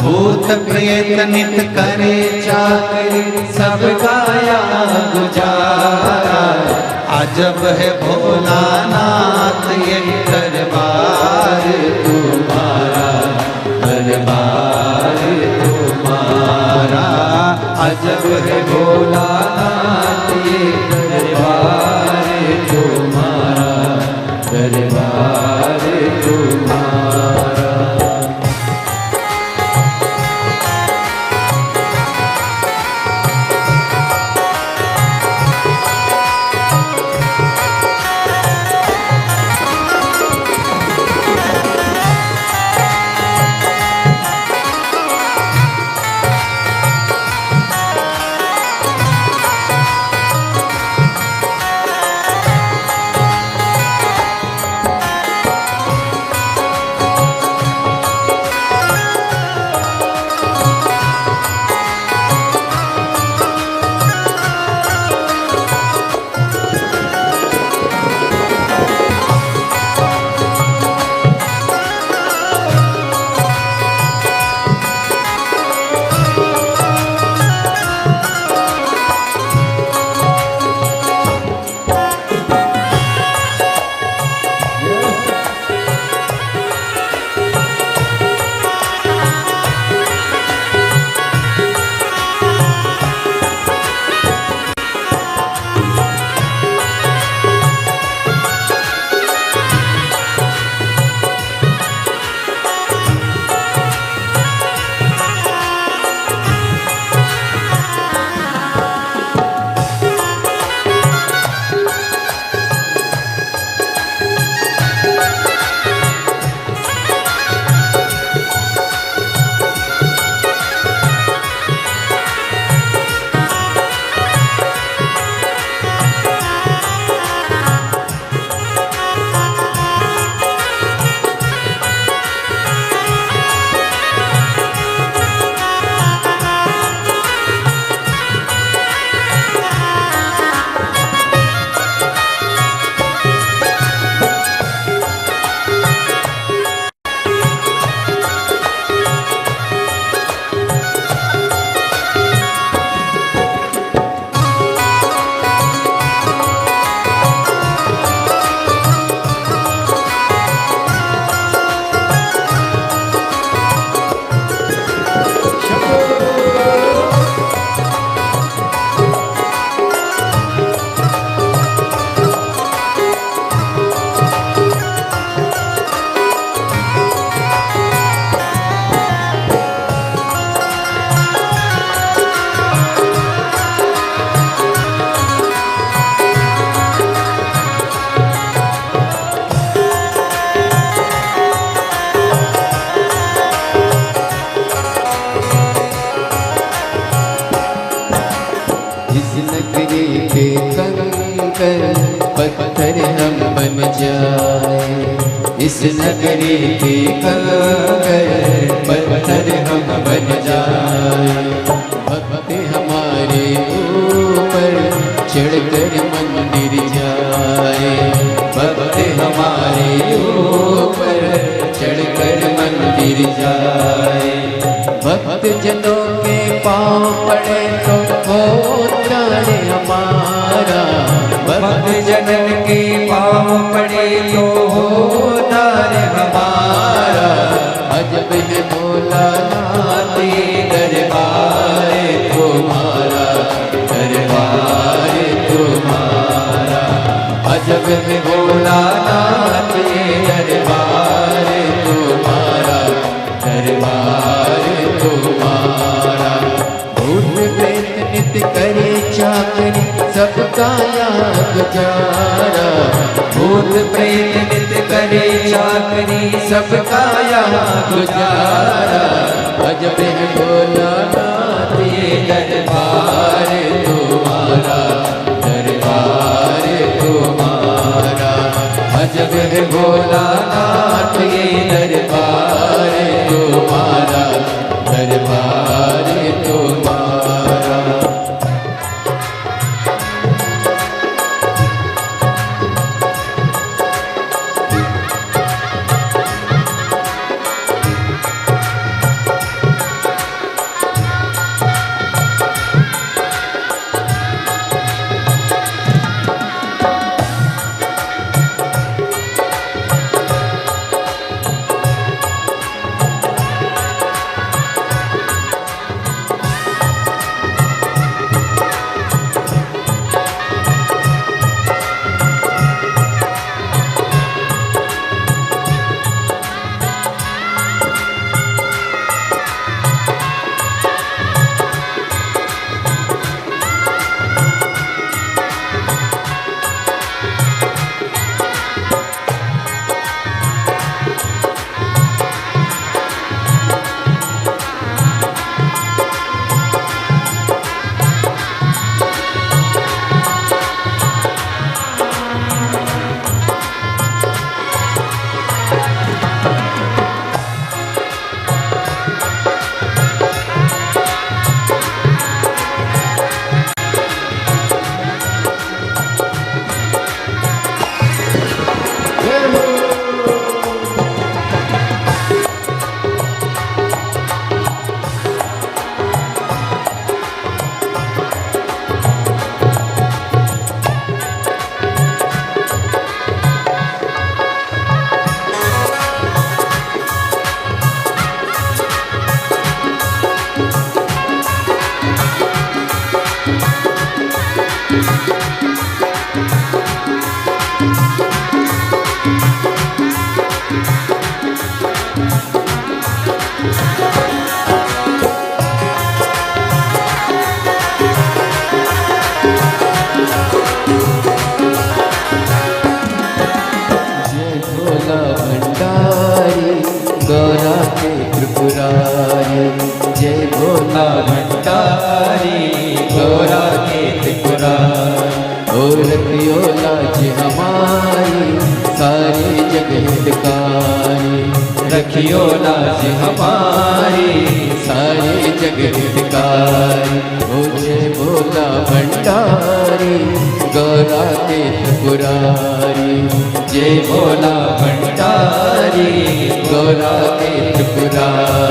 भूत प्रेत नित करे चाकरी सबका यहाँ गुजारा। अजब है भोलानाथ ये दरबार तुम्हारा, दरबार तुम्हारा। अजब है भोलानाथ ये दरबार तुम्हारा, दरबार तुम्हारा। पत्थर हम बन जाए, इस नगरी के कंकर पत्थर हम बन जाए। भक्त हमारे ऊपर चढ़कर मंदिर जाए, भक्त हमारे ऊपर चढ़कर मंदिर जाए। भक्त जनों के पाँव पड़े तो हो उद्धार हमारा, भक्त जनन के पाँव पड़े तो हो उद्धार हमारा। अजब है भोलानाथ ये दरबार तुम्हारा, दरबार तुम्हारा। अजब है भोलानाथ ये दरबार तुम्हारा, दरबार तुम्हारा। भूत प्रेत नित्य करे चाकरी, सबका यहाँ गुजारा। भूत प्रेत नित्य करे चाकरी, सबका यहाँ गुजारा। अजब है भोलानाथ ये दरबार तुम्हारा, दरबार तुम्हारा। अजब है भोलानाथ ये दरबार तुम्हारा, दरबार तुम्हारा। त्रिपुरारी, जय भोला भंडारी गौरा के त्रिपुरारी। और रखियो लाज हमारी सारी जग हितकारी, रखियो लाज हमारी सारी जग हितकारी। ओ जय भोला भंडारी गौरा के त्रिपुरारी, जय भोला भंडारी गौरा के त्रिपुरारी।